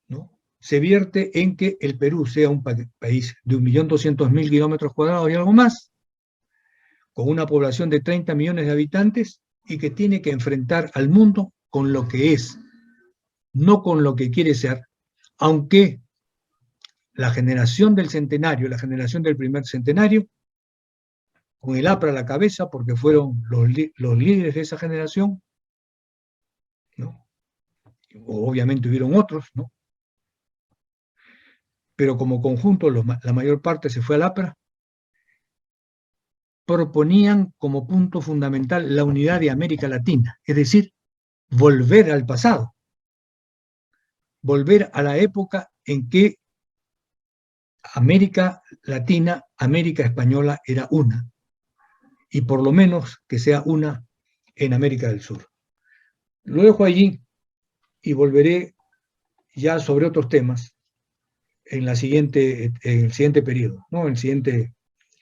¿no?, se vierte en que el Perú sea un país de 1.200.000 kilómetros cuadrados y algo más, con una población de 30 millones de habitantes y que tiene que enfrentar al mundo con lo que es, no con lo que quiere ser, aunque la generación del centenario, la generación del primer centenario, con el APRA a la cabeza, porque fueron los líderes de esa generación, ¿no? Obviamente hubieron otros, ¿no? Pero como conjunto la mayor parte se fue al APRA, proponían como punto fundamental la unidad de América Latina, es decir, volver al pasado, volver a la época en que América Latina, América Española era una, y por lo menos que sea una en América del Sur. Lo dejo allí y volveré ya sobre otros temas en el siguiente periodo, ¿no?, en el siguiente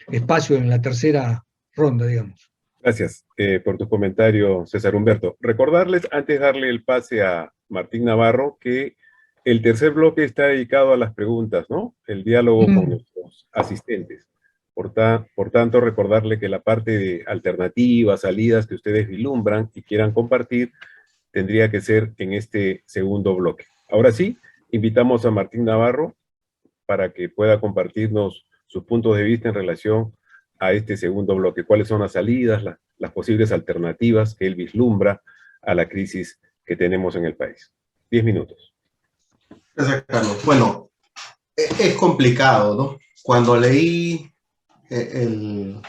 espacio, en la tercera ronda, digamos. Gracias por tu comentario, César Humberto. Recordarles, antes de darle el pase a Martín Navarro, que el tercer bloque está dedicado a las preguntas, ¿no? El diálogo con nuestros asistentes. Por tanto, recordarle que la parte de alternativas, salidas que ustedes vislumbran y quieran compartir, tendría que ser en este segundo bloque. Ahora sí, invitamos a Martín Navarro para que pueda compartirnos sus puntos de vista en relación a este segundo bloque. ¿Cuáles son las salidas, las posibles alternativas que él vislumbra a la crisis que tenemos en el país? 10 minutos. Gracias, Carlos. Bueno, es complicado, ¿no? Cuando leí el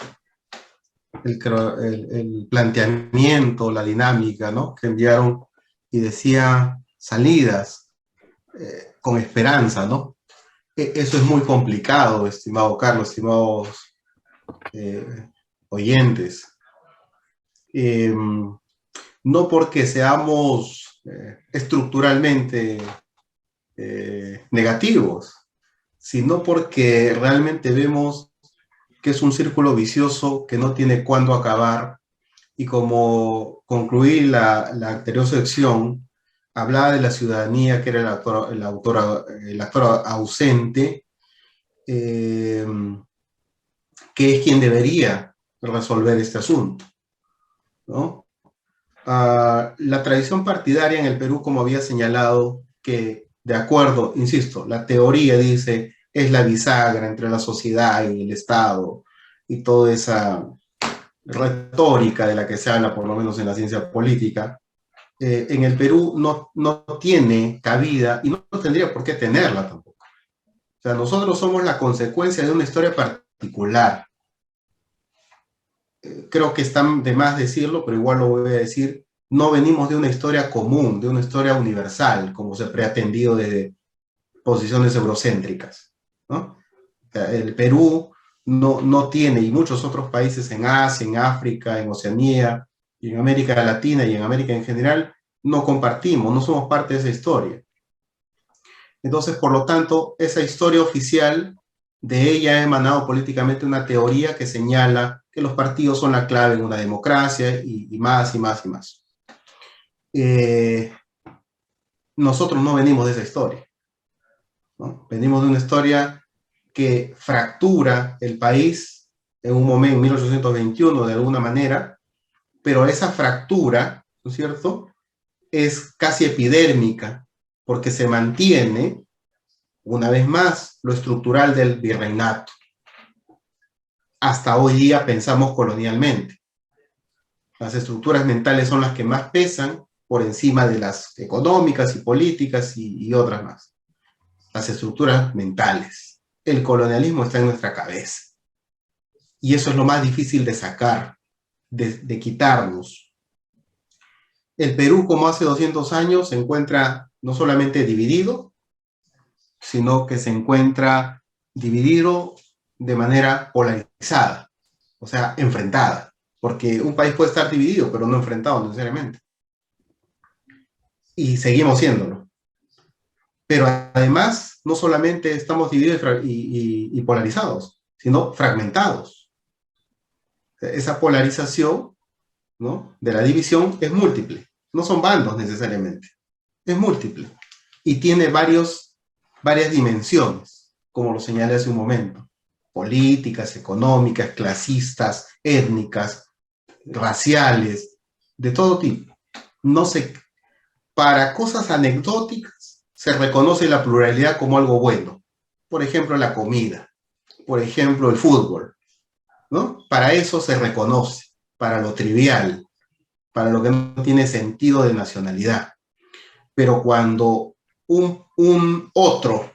planteamiento, la dinámica, ¿no?, que enviaron y decía salidas con esperanza, ¿no? Eso es muy complicado, estimado Carlos, estimados oyentes. No porque seamos estructuralmente negativos, sino porque realmente vemos que es un círculo vicioso que no tiene cuándo acabar, y como concluí la anterior sección, hablaba de la ciudadanía, que era el actor ausente, que es quien debería resolver este asunto, ¿no? La tradición partidaria en el Perú, como había señalado, que de acuerdo, insisto, la teoría dice es la bisagra entre la sociedad y el Estado, y toda esa retórica de la que se habla, por lo menos en la ciencia política, en el Perú no tiene cabida y no tendría por qué tenerla tampoco. O sea, nosotros somos la consecuencia de una historia particular. Creo que está de más decirlo, pero igual lo voy a decir. No venimos de una historia común, de una historia universal, como se ha pretendido desde posiciones eurocéntricas, ¿no? El Perú no tiene, y muchos otros países en Asia, en África, en Oceanía, y en América Latina y en América en general, no compartimos, no somos parte de esa historia. Entonces, por lo tanto, esa historia oficial, de ella ha emanado políticamente una teoría que señala que los partidos son la clave en una democracia, y más y más y más. Nosotros no venimos de esa historia, ¿no? Venimos de una historia que fractura el país en un momento, en 1821, de alguna manera, pero esa fractura, ¿no es cierto?, es casi epidérmica, porque se mantiene, una vez más, lo estructural del virreinato. Hasta hoy día pensamos colonialmente. Las estructuras mentales son las que más pesan por encima de las económicas y políticas y otras más. Las estructuras mentales. El colonialismo está en nuestra cabeza. Y eso es lo más difícil de sacar, de quitarnos. El Perú, como hace 200 años, se encuentra no solamente dividido, sino que se encuentra dividido de manera polarizada, o sea, enfrentada, porque un país puede estar dividido, pero no enfrentado necesariamente. Y seguimos siéndolo. Pero además, no solamente estamos divididos y polarizados, sino fragmentados. Esa polarización, ¿no?, de la división es múltiple. No son bandos necesariamente. Es múltiple. Y tiene varias dimensiones, como lo señalé hace un momento. Políticas, económicas, clasistas, étnicas, raciales, de todo tipo. Para cosas anecdóticas se reconoce la pluralidad como algo bueno. Por ejemplo, la comida. Por ejemplo, el fútbol, ¿no? Para eso se reconoce, para lo trivial, para lo que no tiene sentido de nacionalidad. Pero cuando un otro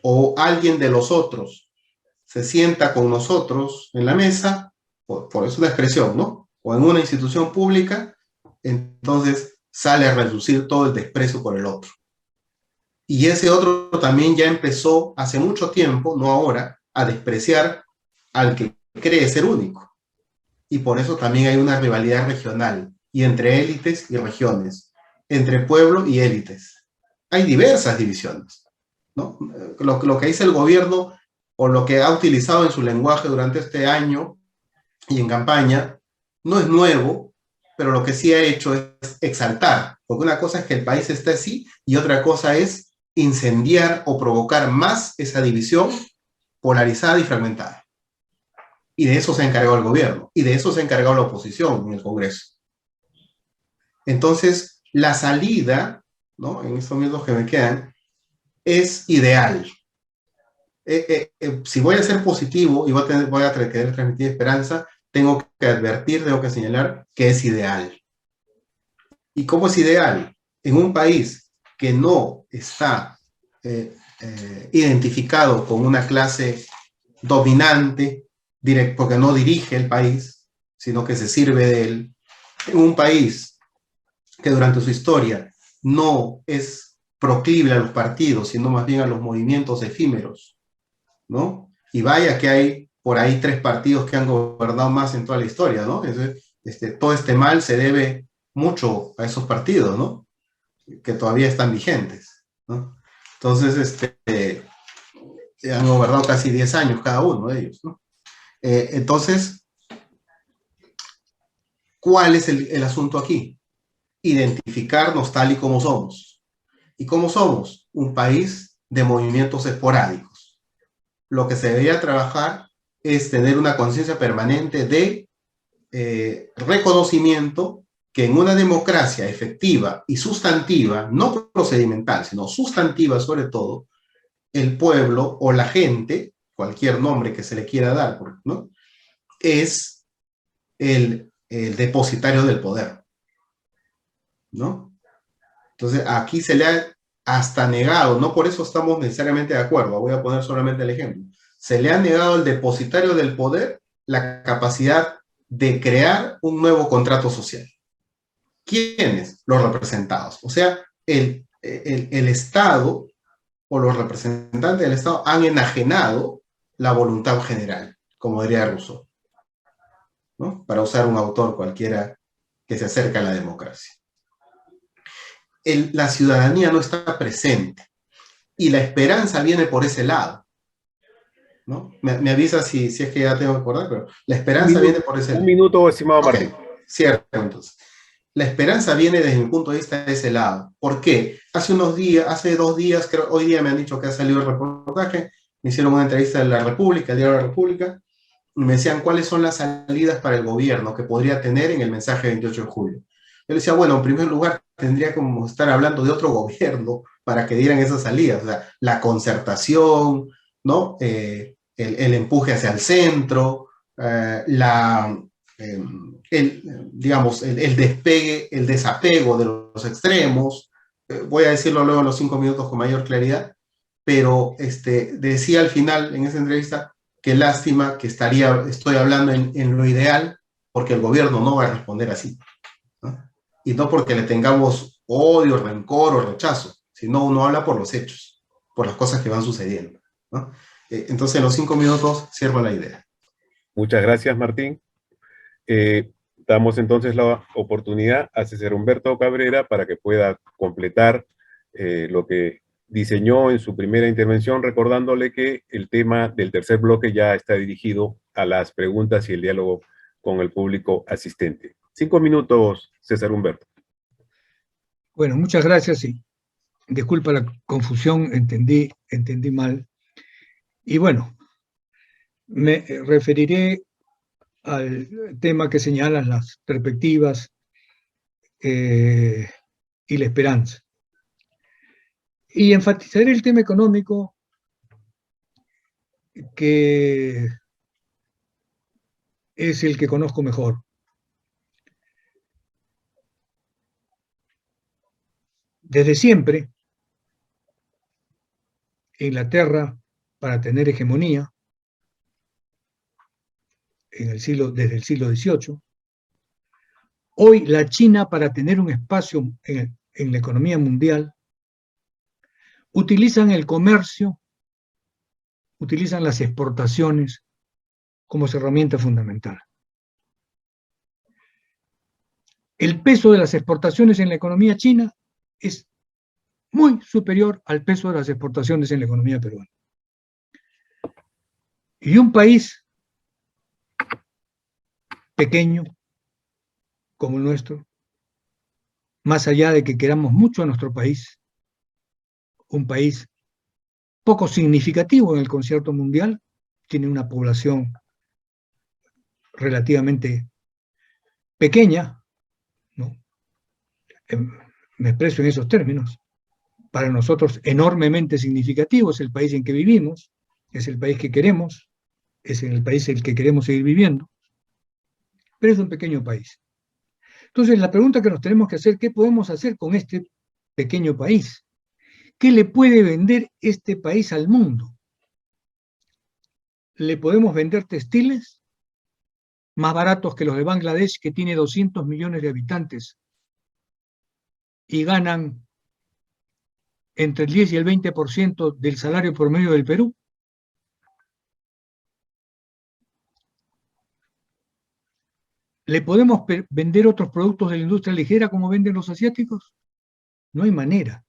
o alguien de los otros se sienta con nosotros en la mesa, por eso una expresión, ¿no?, o en una institución pública, entonces sale a reducir todo el desprecio por el otro. Y ese otro también ya empezó hace mucho tiempo, no ahora, a despreciar al que cree ser único. Y por eso también hay una rivalidad regional, y entre élites y regiones, entre pueblo y élites. Hay diversas divisiones, ¿no? Lo que dice el gobierno, o lo que ha utilizado en su lenguaje durante este año y en campaña, no es nuevo, pero lo que sí ha hecho es exaltar, porque una cosa es que el país esté así, y otra cosa es incendiar o provocar más esa división polarizada y fragmentada. Y de eso se ha encargado el gobierno, y de eso se ha encargado la oposición en el Congreso. Entonces, la salida, ¿no?, en estos minutos que me quedan, es ideal. Si voy a ser positivo y voy a querer transmitir esperanza, tengo que advertir, tengo que señalar que es ideal. ¿Y cómo es ideal? En un país que no está identificado con una clase dominante, porque no dirige el país, sino que se sirve de él. En un país que durante su historia no es proclive a los partidos, sino más bien a los movimientos efímeros, ¿no? Y vaya que hay por ahí 3 partidos que han gobernado más en toda la historia, ¿no? Todo este mal se debe mucho a esos partidos, ¿no?, que todavía están vigentes, ¿no? Entonces, han gobernado casi 10 años cada uno de ellos, ¿no? Entonces, ¿cuál es el asunto aquí? Identificarnos tal y como somos. ¿Y cómo somos? Un país de movimientos esporádicos. Lo que se debería trabajar es tener una conciencia permanente de reconocimiento que en una democracia efectiva y sustantiva, no procedimental, sino sustantiva sobre todo, el pueblo o la gente, cualquier nombre que se le quiera dar, ¿no?, es el depositario del poder, ¿no? Entonces, aquí se le ha hasta negado, no por eso estamos necesariamente de acuerdo, voy a poner solamente el ejemplo, se le ha negado al depositario del poder la capacidad de crear un nuevo contrato social. ¿Quiénes? Los representados. O sea, el Estado o los representantes del Estado han enajenado la voluntad general, como diría Rousseau, ¿no?, para usar un autor cualquiera que se acerca a la democracia. La ciudadanía no está presente y la esperanza viene por ese lado, ¿no? Me avisa si es que ya tengo que acordar, pero la esperanza viene por ese lado. Un minuto, estimado Martín. Cierto, entonces. La esperanza viene desde mi punto de vista de ese lado. ¿Por qué? Hace 2 días, creo, hoy día me han dicho que ha salido el reportaje, me hicieron una entrevista en La República, el diario de La República, y me decían cuáles son las salidas para el gobierno que podría tener en el mensaje 28 de julio. Yo le decía, bueno, en primer lugar, tendría como estar hablando de otro gobierno para que dieran esas salidas, o sea, la concertación, ¿no? El empuje hacia el centro, digamos, el despegue, el desapego de los extremos. Voy a decirlo luego en los 5 minutos con mayor claridad, pero decía al final en esa entrevista que lástima que estoy hablando en lo ideal, porque el gobierno no va a responder así, ¿no? Y no porque le tengamos odio, rencor o rechazo, sino uno habla por los hechos, por las cosas que van sucediendo, ¿no? Entonces en los 5 minutos cierro la idea. Muchas gracias, Martín. Damos entonces la oportunidad a César Humberto Cabrera para que pueda completar lo que diseñó en su primera intervención, recordándole que el tema del tercer bloque ya está dirigido a las preguntas y el diálogo con el público asistente. 5 minutos, César Humberto. Bueno, muchas gracias y disculpa la confusión, entendí mal. Y bueno, me referiré al tema que señalan las perspectivas y la esperanza. Y enfatizaré el tema económico, que es el que conozco mejor. Desde siempre, Inglaterra, para tener hegemonía, desde el siglo XVIII, hoy la China, para tener un espacio en la economía mundial, utilizan el comercio, utilizan las exportaciones como herramienta fundamental. El peso de las exportaciones en la economía china es muy superior al peso de las exportaciones en la economía peruana. Y un país pequeño como el nuestro, más allá de que queramos mucho a nuestro país, un país poco significativo en el concierto mundial, tiene una población relativamente pequeña, ¿no? Me expreso en esos términos. Para nosotros enormemente significativo, es el país en que vivimos, es el país que queremos, es el país en el que queremos seguir viviendo, pero es un pequeño país. Entonces, la pregunta que nos tenemos que hacer, ¿qué podemos hacer con este pequeño país? ¿Qué le puede vender este país al mundo? ¿Le podemos vender textiles más baratos que los de Bangladesh, que tiene 200 millones de habitantes y ganan entre el 10 y el 20% del salario promedio del Perú? ¿Le podemos vender otros productos de la industria ligera como venden los asiáticos? No hay manera.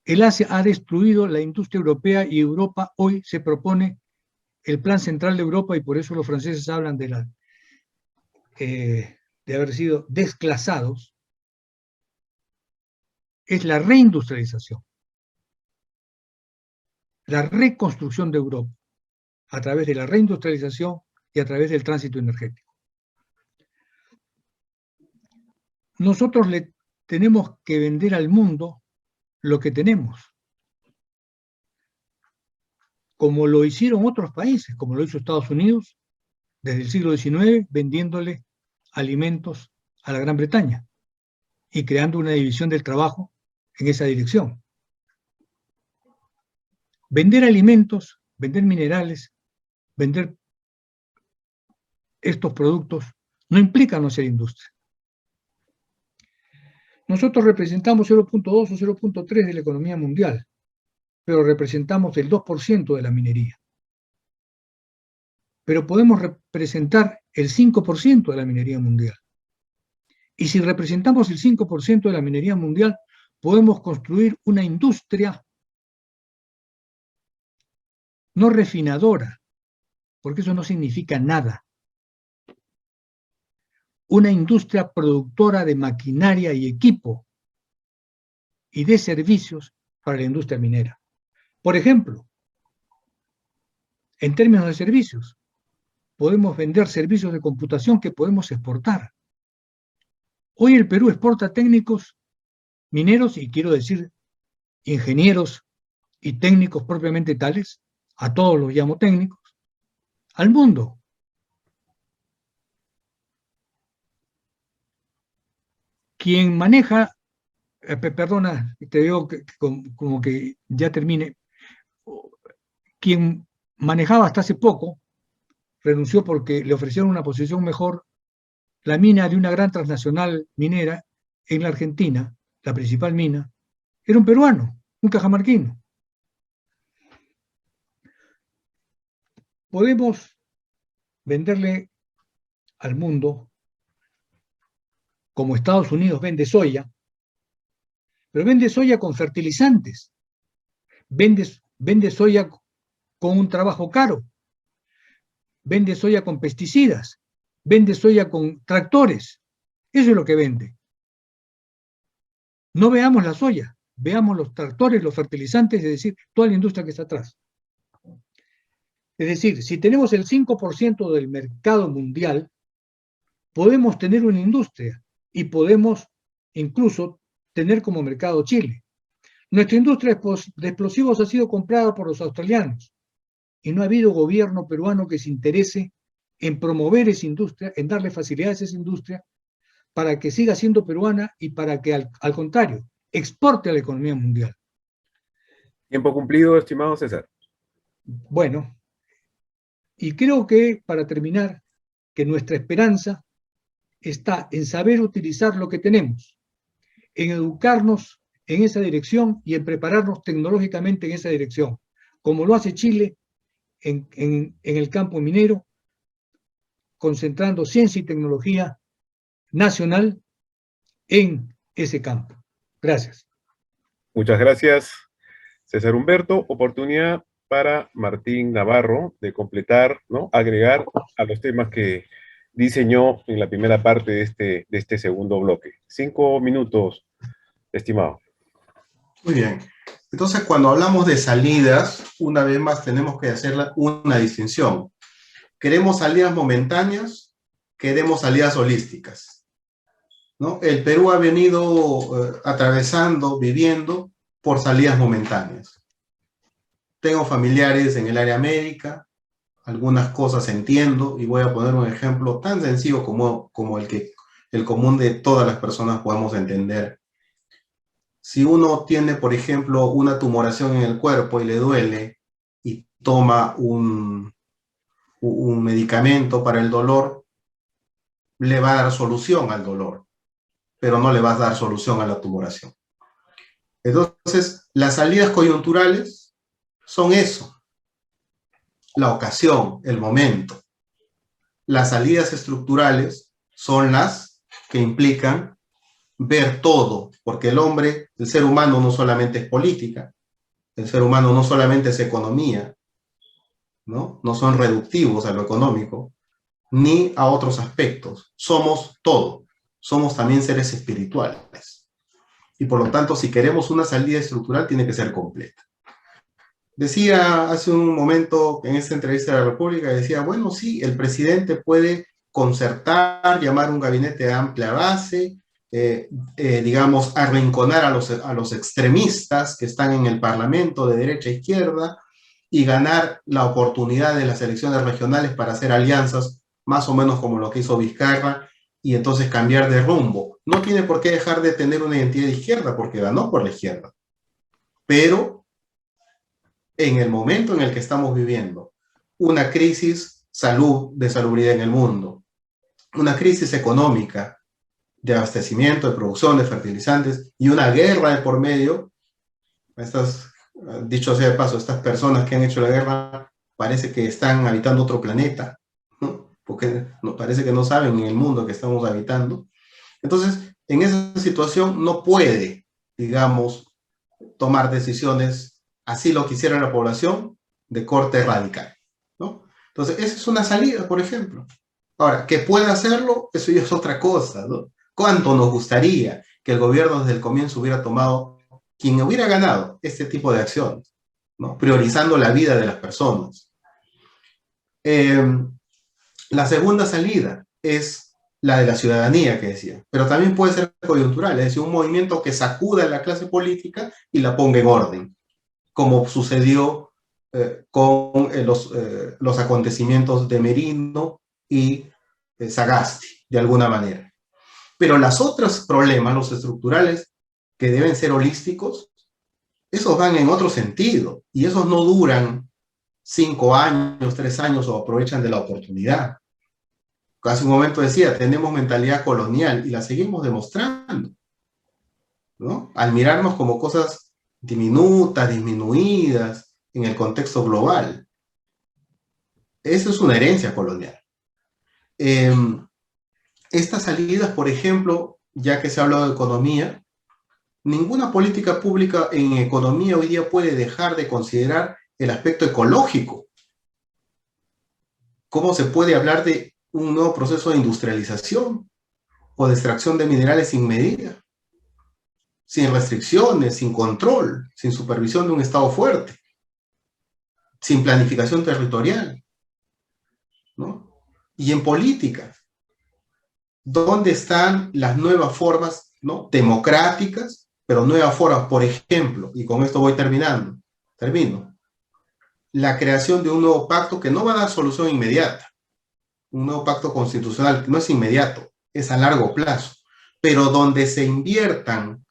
El Asia ha destruido la industria europea y Europa hoy se propone el Plan Central de Europa, y por eso los franceses hablan de haber sido desclasados, es la reindustrialización, la reconstrucción de Europa, a través de la reindustrialización y a través del tránsito energético. Nosotros le tenemos que vender al mundo lo que tenemos, como lo hicieron otros países, como lo hizo Estados Unidos desde el siglo XIX, vendiéndole alimentos a la Gran Bretaña y creando una división del trabajo en esa dirección. Vender alimentos, vender minerales, vender estos productos no implica no ser industria. Nosotros representamos 0.2 o 0.3 de la economía mundial, pero representamos el 2% de la minería. Pero podemos representar el 5% de la minería mundial. Y si representamos el 5% de la minería mundial, podemos construir una industria no refinadora, porque eso no significa nada. Una industria productora de maquinaria y equipo y de servicios para la industria minera. Por ejemplo, en términos de servicios, podemos vender servicios de computación que podemos exportar. Hoy el Perú exporta técnicos mineros, y quiero decir ingenieros y técnicos propiamente tales, a todos los llamo técnicos, al mundo. Quien maneja, perdona, te digo como que ya termine, quien manejaba hasta hace poco, renunció porque le ofrecieron una posición mejor, la mina de una gran transnacional minera en la Argentina, la principal mina, era un peruano, un cajamarquino. Podemos venderle al mundo, como Estados Unidos vende soya, pero vende soya con fertilizantes, vende soya con un trabajo caro, vende soya con pesticidas, vende soya con tractores. Eso es lo que vende. No veamos la soya, veamos los tractores, los fertilizantes, es decir, toda la industria que está atrás. Es decir, si tenemos el 5% del mercado mundial, podemos tener una industria y podemos incluso tener como mercado Chile. Nuestra industria de explosivos ha sido comprada por los australianos y no ha habido gobierno peruano que se interese en promover esa industria, en darle facilidades a esa industria para que siga siendo peruana y para que, al contrario, exporte a la economía mundial. Tiempo cumplido, estimado César. Bueno, y creo que, para terminar, que nuestra esperanza está en saber utilizar lo que tenemos, en educarnos en esa dirección y en prepararnos tecnológicamente en esa dirección, como lo hace Chile en el campo minero, concentrando ciencia y tecnología nacional en ese campo. Gracias. Muchas gracias, César Humberto. Oportunidad para Martín Navarro de completar, ¿no? Agregar a los temas que diseñó en la primera parte de este segundo bloque. 5 minutos, estimado. Muy bien. Entonces, cuando hablamos de salidas, una vez más tenemos que hacer una distinción. ¿Queremos salidas momentáneas? ¿Queremos salidas holísticas? ¿No? El Perú ha venido atravesando, viviendo por salidas momentáneas. Tengo familiares en el área médica, algunas cosas entiendo, y voy a poner un ejemplo tan sencillo como el común de todas las personas podemos entender. Si uno tiene, por ejemplo, una tumoración en el cuerpo y le duele y toma un medicamento para el dolor, le va a dar solución al dolor, pero no le va a dar solución a la tumoración. Entonces, las salidas coyunturales son eso, la ocasión, el momento. Las salidas estructurales son las que implican ver todo, porque el ser humano no solamente es política, el ser humano no solamente es economía, ¿no? No son reductivos a lo económico, ni a otros aspectos. Somos todo. Somos también seres espirituales. Y por lo tanto, si queremos una salida estructural, tiene que ser completa. Decía hace un momento en esta entrevista de la República, decía, bueno, sí, el presidente puede concertar, llamar un gabinete de amplia base, digamos, arrinconar a los extremistas que están en el Parlamento de derecha a izquierda y ganar la oportunidad de las elecciones regionales para hacer alianzas, más o menos como lo que hizo Vizcarra, y entonces cambiar de rumbo. No tiene por qué dejar de tener una identidad de izquierda, porque ganó por la izquierda. Pero en el momento en el que estamos viviendo, una crisis de salubridad en el mundo, una crisis económica, de abastecimiento, de producción de fertilizantes y una guerra de por medio, dicho sea de paso, estas personas que han hecho la guerra parece que están habitando otro planeta, ¿no? Porque parece que no saben en el mundo que estamos habitando. Entonces, en esa situación no puede, digamos, tomar decisiones, así lo quisiera la población, de corte radical, ¿no? Entonces, esa es una salida, por ejemplo. Ahora, que pueda hacerlo, eso ya es otra cosa, ¿no? ¿Cuánto nos gustaría que el gobierno desde el comienzo hubiera tomado, quien hubiera ganado este tipo de acciones, ¿no? Priorizando la vida de las personas? La segunda salida es la de la ciudadanía, que decía, pero también puede ser coyuntural, es decir, un movimiento que sacuda a la clase política y la ponga en orden, como sucedió con los acontecimientos de Merino y Sagasti, de alguna manera. Pero los otros problemas, los estructurales, que deben ser holísticos, esos van en otro sentido, y esos no duran 5 años, 3 años, o aprovechan de la oportunidad. Hace un momento decía, tenemos mentalidad colonial, y la seguimos demostrando, ¿no? Al mirarnos como cosas diminutas, disminuidas, en el contexto global. Eso es una herencia colonial. Estas salidas, por ejemplo, ya que se ha hablado de economía, ninguna política pública en economía hoy día puede dejar de considerar el aspecto ecológico. ¿Cómo se puede hablar de un nuevo proceso de industrialización o de extracción de minerales sin medida, sin restricciones, sin control, sin supervisión de un Estado fuerte, sin planificación territorial, ¿no? Y en política, ¿dónde están las nuevas formas, ¿no? Democráticas, pero nuevas formas? Por ejemplo, y con esto voy termino, la creación de un nuevo pacto que no va a dar solución inmediata, un nuevo pacto constitucional que no es inmediato, es a largo plazo, pero donde se inviertan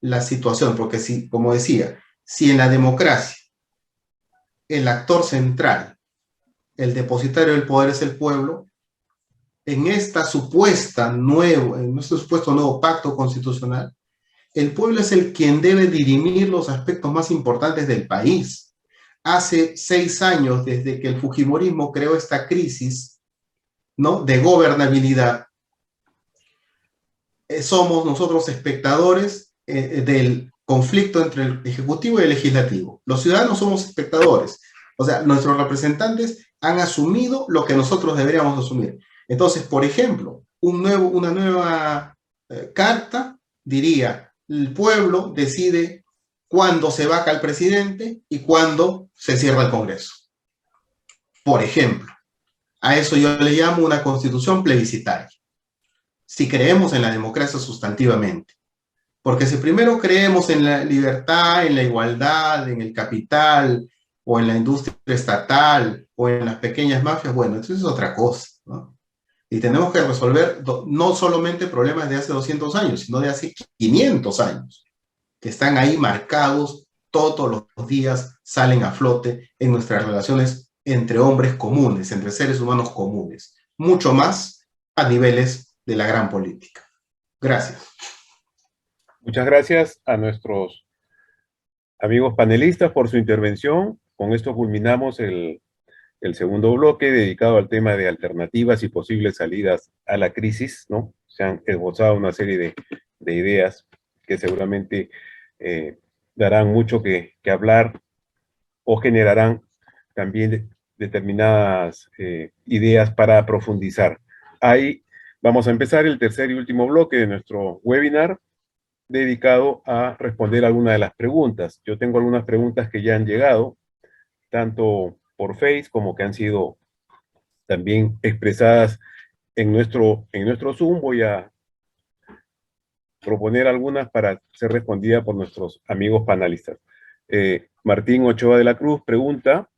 la situación, porque si, como decía, si en la democracia el actor central, el depositario del poder es el pueblo, en este supuesto nuevo pacto constitucional, el pueblo es el quien debe dirimir los aspectos más importantes del país. Hace 6 años, desde que el fujimorismo creó esta crisis, ¿no?, de gobernabilidad, somos nosotros espectadores del conflicto entre el Ejecutivo y el Legislativo. Los ciudadanos somos espectadores. O sea, nuestros representantes han asumido lo que nosotros deberíamos asumir. Entonces, por ejemplo, una nueva carta diría, el pueblo decide cuándo se vaca el presidente y cuándo se cierra el Congreso. Por ejemplo, a eso yo le llamo una constitución plebiscitaria. Si creemos en la democracia sustantivamente. Porque si primero creemos en la libertad, en la igualdad, en el capital, o en la industria estatal, o en las pequeñas mafias, bueno, eso es otra cosa, ¿no? Y tenemos que resolver no solamente problemas de hace 200 años, sino de hace 500 años, que están ahí marcados, todos los días salen a flote en nuestras relaciones entre hombres comunes, entre seres humanos comunes, mucho más a niveles de la gran política. Gracias. Muchas gracias a nuestros amigos panelistas por su intervención. Con esto culminamos el segundo bloque dedicado al tema de alternativas y posibles salidas a la crisis, ¿no? Se han esbozado una serie de ideas que seguramente darán mucho que hablar o generarán también determinadas ideas para profundizar. Ahí vamos a empezar el tercer y último bloque de nuestro webinar, dedicado a responder algunas de las preguntas. Yo tengo algunas preguntas que ya han llegado, tanto por Face como que han sido también expresadas en nuestro Zoom. Voy a proponer algunas para ser respondida por nuestros amigos panelistas. Martín Ochoa de la Cruz pregunta: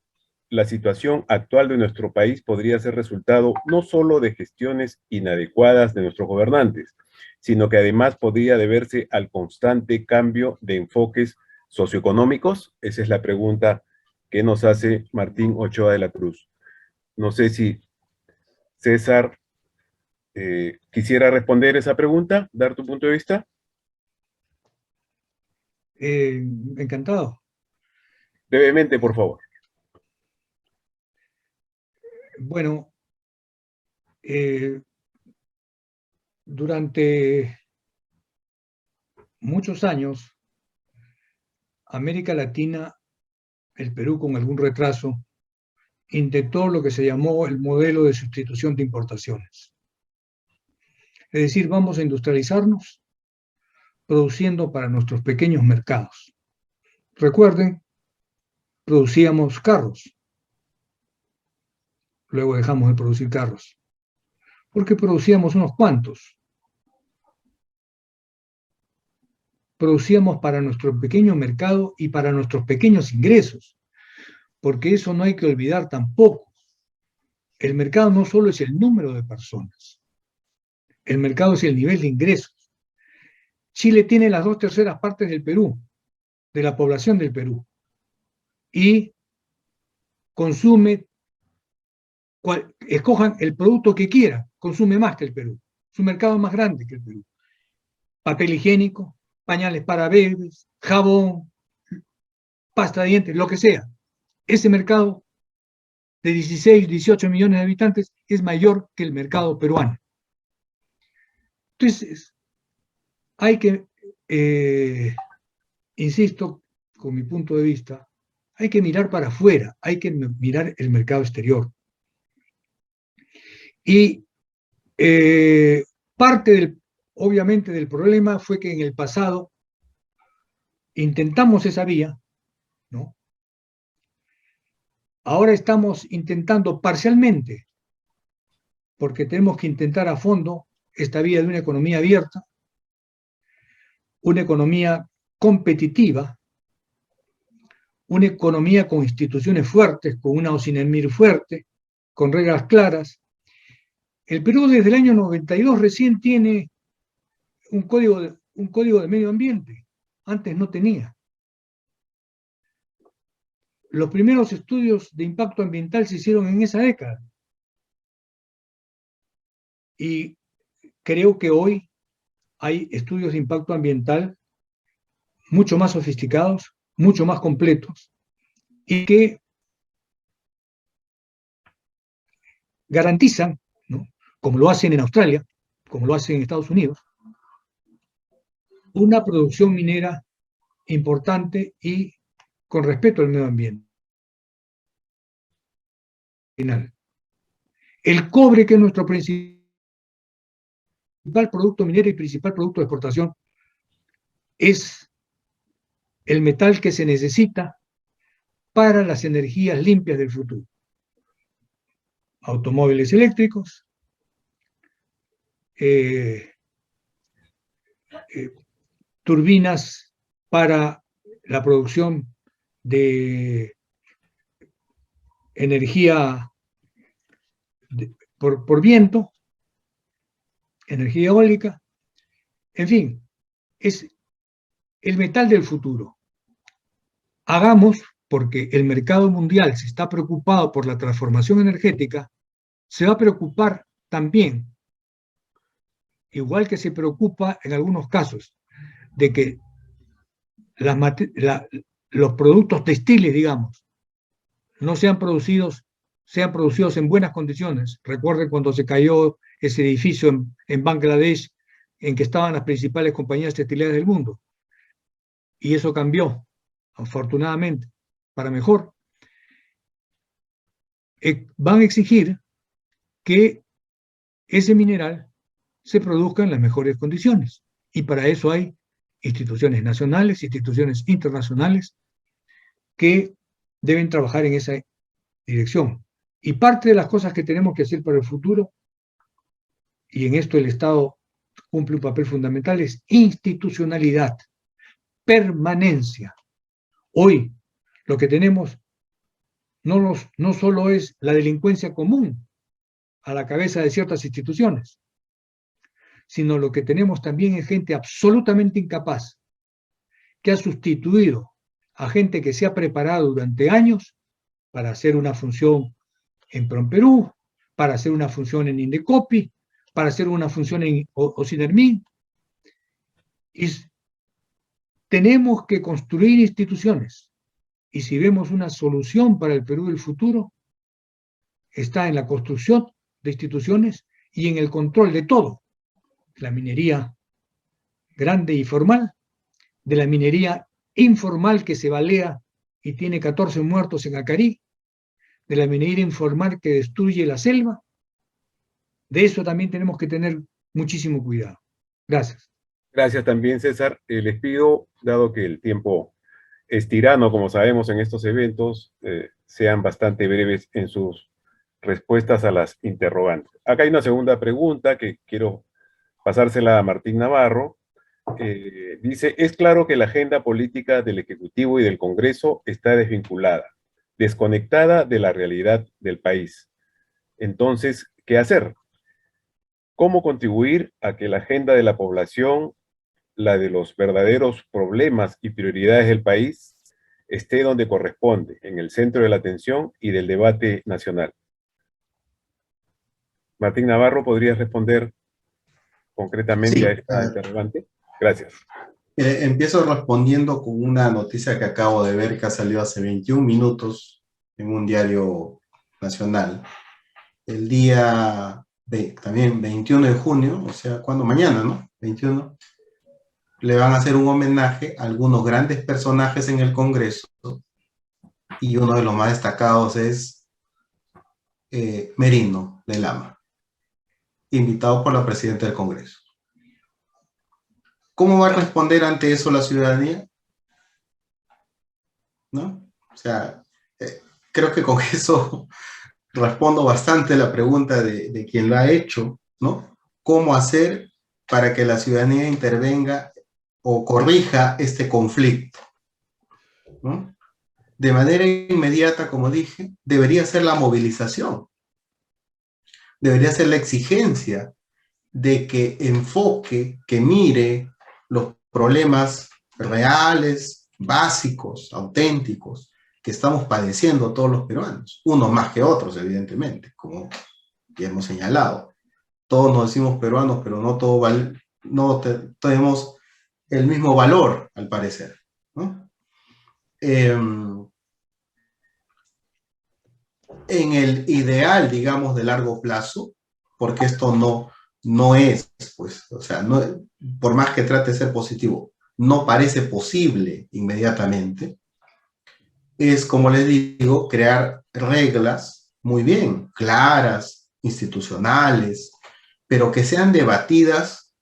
la situación actual de nuestro país podría ser resultado no solo de gestiones inadecuadas de nuestros gobernantes, sino que además podría deberse al constante cambio de enfoques socioeconómicos. Esa es la pregunta que nos hace Martín Ochoa de la Cruz. No sé si César quisiera responder esa pregunta, dar tu punto de vista. Encantado. Brevemente, por favor. Bueno, durante muchos años, América Latina, el Perú con algún retraso, intentó lo que se llamó el modelo de sustitución de importaciones. Es decir, vamos a industrializarnos produciendo para nuestros pequeños mercados. Recuerden, producíamos carros. Luego dejamos de producir carros, porque producíamos unos cuantos. Producíamos para nuestro pequeño mercado y para nuestros pequeños ingresos, porque eso no hay que olvidar tampoco. El mercado no solo es el número de personas, el mercado es el nivel de ingresos. Chile tiene las 2/3 partes del Perú, de la población del Perú, y consume, escojan el producto que quieran, consume más que el Perú. Su mercado es más grande que el Perú. Papel higiénico, pañales para bebés, jabón, pasta de dientes, lo que sea. Ese mercado de 16, 18 millones de habitantes es mayor que el mercado peruano. Entonces, hay que, insisto, con mi punto de vista, hay que mirar para afuera, hay que mirar el mercado exterior. Y parte obviamente del problema fue que en el pasado intentamos esa vía, ¿no? Ahora estamos intentando parcialmente, porque tenemos que intentar a fondo esta vía de una economía abierta, una economía competitiva, una economía con instituciones fuertes, con una OCINEMIR fuerte, con reglas claras. El Perú desde el año 92 recién tiene un código de medio ambiente. Antes no tenía. Los primeros estudios de impacto ambiental se hicieron en esa década. Y creo que hoy hay estudios de impacto ambiental mucho más sofisticados, mucho más completos, y que garantizan, ¿no?, como lo hacen en Australia, como lo hacen en Estados Unidos, una producción minera importante y con respeto al medio ambiente. El cobre, que es nuestro principal producto minero y principal producto de exportación, es el metal que se necesita para las energías limpias del futuro. Automóviles eléctricos, turbinas para la producción de energía por viento, energía eólica, en fin, es el metal del futuro. Hagamos, porque el mercado mundial se está preocupado por la transformación energética, se va a preocupar también, igual que se preocupa en algunos casos, de que los productos textiles, digamos, no sean producidos en buenas condiciones. Recuerden cuando se cayó ese edificio en Bangladesh, en que estaban las principales compañías textileras del mundo. Y eso cambió, afortunadamente, para mejor. van a exigir que ese mineral se produzca en las mejores condiciones. Y para eso hay instituciones nacionales, instituciones internacionales que deben trabajar en esa dirección. Y parte de las cosas que tenemos que hacer para el futuro, y en esto el Estado cumple un papel fundamental, es institucionalidad, permanencia. Hoy lo que tenemos no solo es la delincuencia común a la cabeza de ciertas instituciones, sino lo que tenemos también es gente absolutamente incapaz, que ha sustituido a gente que se ha preparado durante años para hacer una función en Promperú, para hacer una función en Indecopi, para hacer una función en Ocinermin. Y tenemos que construir instituciones. Y si vemos una solución para el Perú del futuro, está en la construcción de instituciones y en el control de todo. La minería grande y formal, de la minería informal que se balea y tiene 14 muertos en Acarí, de la minería informal que destruye la selva. De eso también tenemos que tener muchísimo cuidado. Gracias. Gracias también, César. Les pido, dado que el tiempo es tirano, como sabemos en estos eventos, sean bastante breves en sus respuestas a las interrogantes. Acá hay una segunda pregunta que quiero pasársela a Martín Navarro. Dice, es claro que la agenda política del Ejecutivo y del Congreso está desvinculada, desconectada de la realidad del país. Entonces, ¿qué hacer? ¿Cómo contribuir a que la agenda de la población, la de los verdaderos problemas y prioridades del país, esté donde corresponde, en el centro de la atención y del debate nacional? Martín Navarro, ¿podrías responder concretamente a esta interrogante? Gracias. Empiezo respondiendo con una noticia que acabo de ver que ha salido hace 21 minutos en un diario nacional. El día también 21 de junio, o sea, ¿cuándo? Mañana, ¿no? 21. Le van a hacer un homenaje a algunos grandes personajes en el Congreso y uno de los más destacados es Merino de Lama, invitado por la presidenta del Congreso. ¿Cómo va a responder ante eso la ciudadanía? ¿No? O sea, creo que con eso respondo bastante la pregunta de quien lo ha hecho, ¿no? ¿Cómo hacer para que la ciudadanía intervenga o corrija este conflicto? ¿No? De manera inmediata, como dije, debería ser la movilización, debería ser la exigencia de que enfoque, que mire los problemas reales, básicos, auténticos, que estamos padeciendo todos los peruanos, unos más que otros, evidentemente, como ya hemos señalado. Todos nos decimos peruanos, pero no tenemos el mismo valor, al parecer, ¿no? En el ideal, digamos, de largo plazo, porque esto no es, pues, o sea, no, por más que trate de ser positivo, no parece posible inmediatamente, es, como les digo, crear reglas muy bien, claras, institucionales, pero que sean debatidas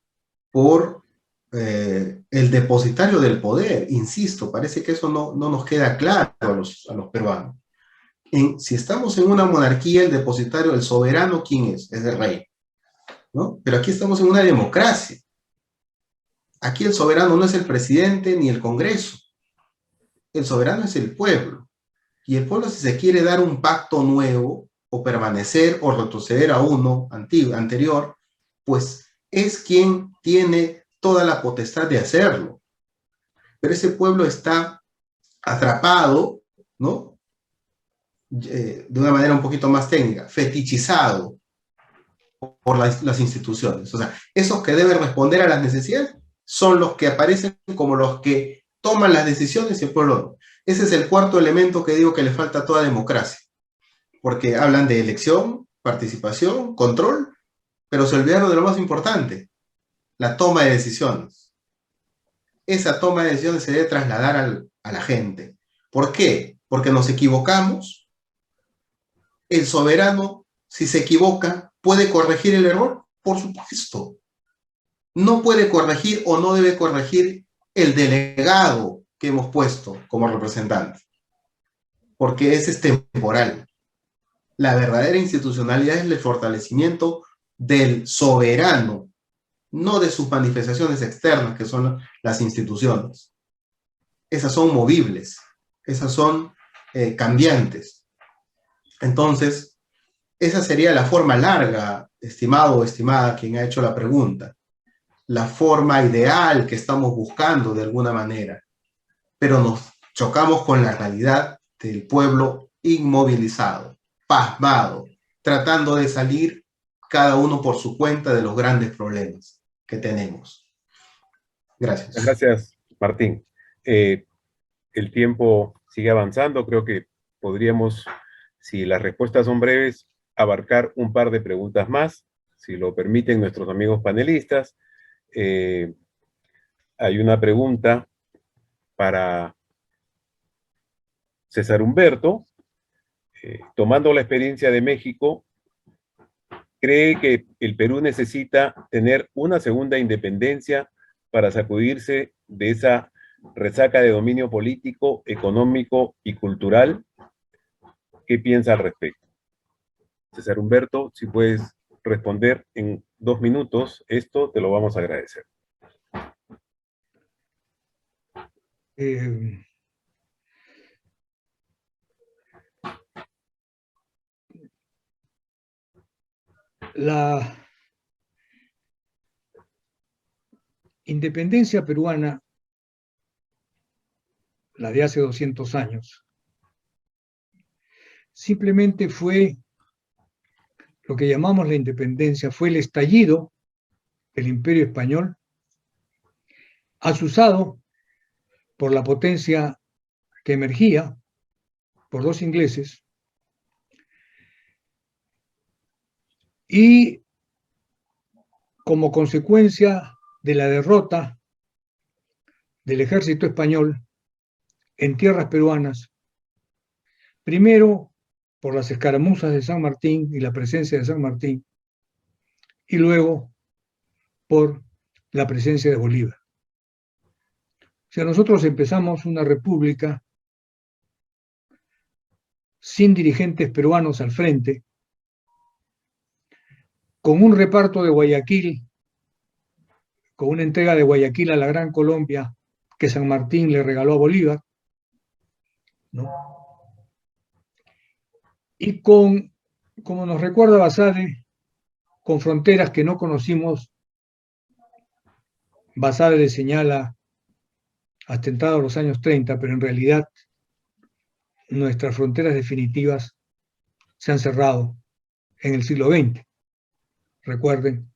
por el depositario del poder. Insisto, parece que eso no nos queda claro a los peruanos. Si estamos en una monarquía, el depositario, el soberano, ¿quién es? Es el rey, ¿no? Pero aquí estamos en una democracia. Aquí el soberano no es el presidente ni el Congreso. El soberano es el pueblo. Y el pueblo, si se quiere dar un pacto nuevo, o permanecer o retroceder a uno anterior, pues es quien tiene toda la potestad de hacerlo. Pero ese pueblo está atrapado, ¿no? De una manera un poquito más técnica, fetichizado por las instituciones. O sea, esos que deben responder a las necesidades son los que aparecen como los que toman las decisiones y el pueblo no. Ese es el cuarto elemento que digo que le falta a toda democracia. Porque hablan de elección, participación, control, pero se olvidaron de lo más importante, la toma de decisiones. Esa toma de decisiones se debe trasladar a la gente. ¿Por qué? Porque nos equivocamos. el soberano, si se equivoca, puede corregir el error? Por supuesto. No puede corregir o no debe corregir el delegado que hemos puesto como representante, porque ese es temporal. La verdadera institucionalidad es el fortalecimiento del soberano, no de sus manifestaciones externas, que son las instituciones. Esas son movibles, esas son cambiantes. Entonces, esa sería la forma larga, estimado o estimada quien ha hecho la pregunta, la forma ideal que estamos buscando de alguna manera, pero nos chocamos con la realidad del pueblo inmovilizado, pasmado, tratando de salir cada uno por su cuenta de los grandes problemas que tenemos. Gracias. Gracias, Martín. El tiempo sigue avanzando. Creo que podríamos, si las respuestas son breves, abarcar un par de preguntas más, si lo permiten nuestros amigos panelistas. Hay una pregunta para César Humberto. Tomando la experiencia de México, ¿cree que el Perú necesita tener una segunda independencia para sacudirse de esa resaca de dominio político, económico y cultural? ¿Qué piensa al respecto? César Humberto, si puedes responder en 2 minutos, esto te lo vamos a agradecer. La independencia peruana, la de hace 200 años, simplemente fue lo que llamamos la independencia, fue el estallido del Imperio Español, azuzado por la potencia que emergía, por los ingleses, y como consecuencia de la derrota del ejército español en tierras peruanas, primero por las escaramuzas de San Martín y la presencia de San Martín, y luego por la presencia de Bolívar. O sea, nosotros empezamos una república sin dirigentes peruanos al frente, con un reparto de Guayaquil, con una entrega de Guayaquil a la Gran Colombia que San Martín le regaló a Bolívar, ¿no? Y con, como nos recuerda Basadre, con fronteras que no conocimos. Basadre le señala hasta entrados los años 30, pero en realidad nuestras fronteras definitivas se han cerrado en el siglo XX. Recuerden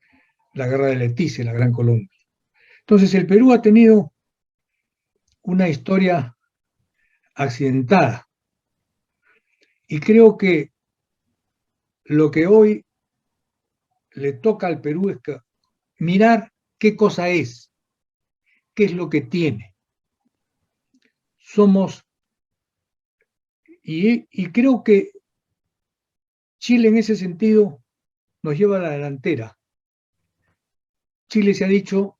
la guerra de Leticia, la Gran Colombia. Entonces el Perú ha tenido una historia accidentada, y creo que lo que hoy le toca al Perú es mirar qué cosa es, qué es lo que tiene. Somos, y creo que Chile en ese sentido nos lleva a la delantera. Chile se ha dicho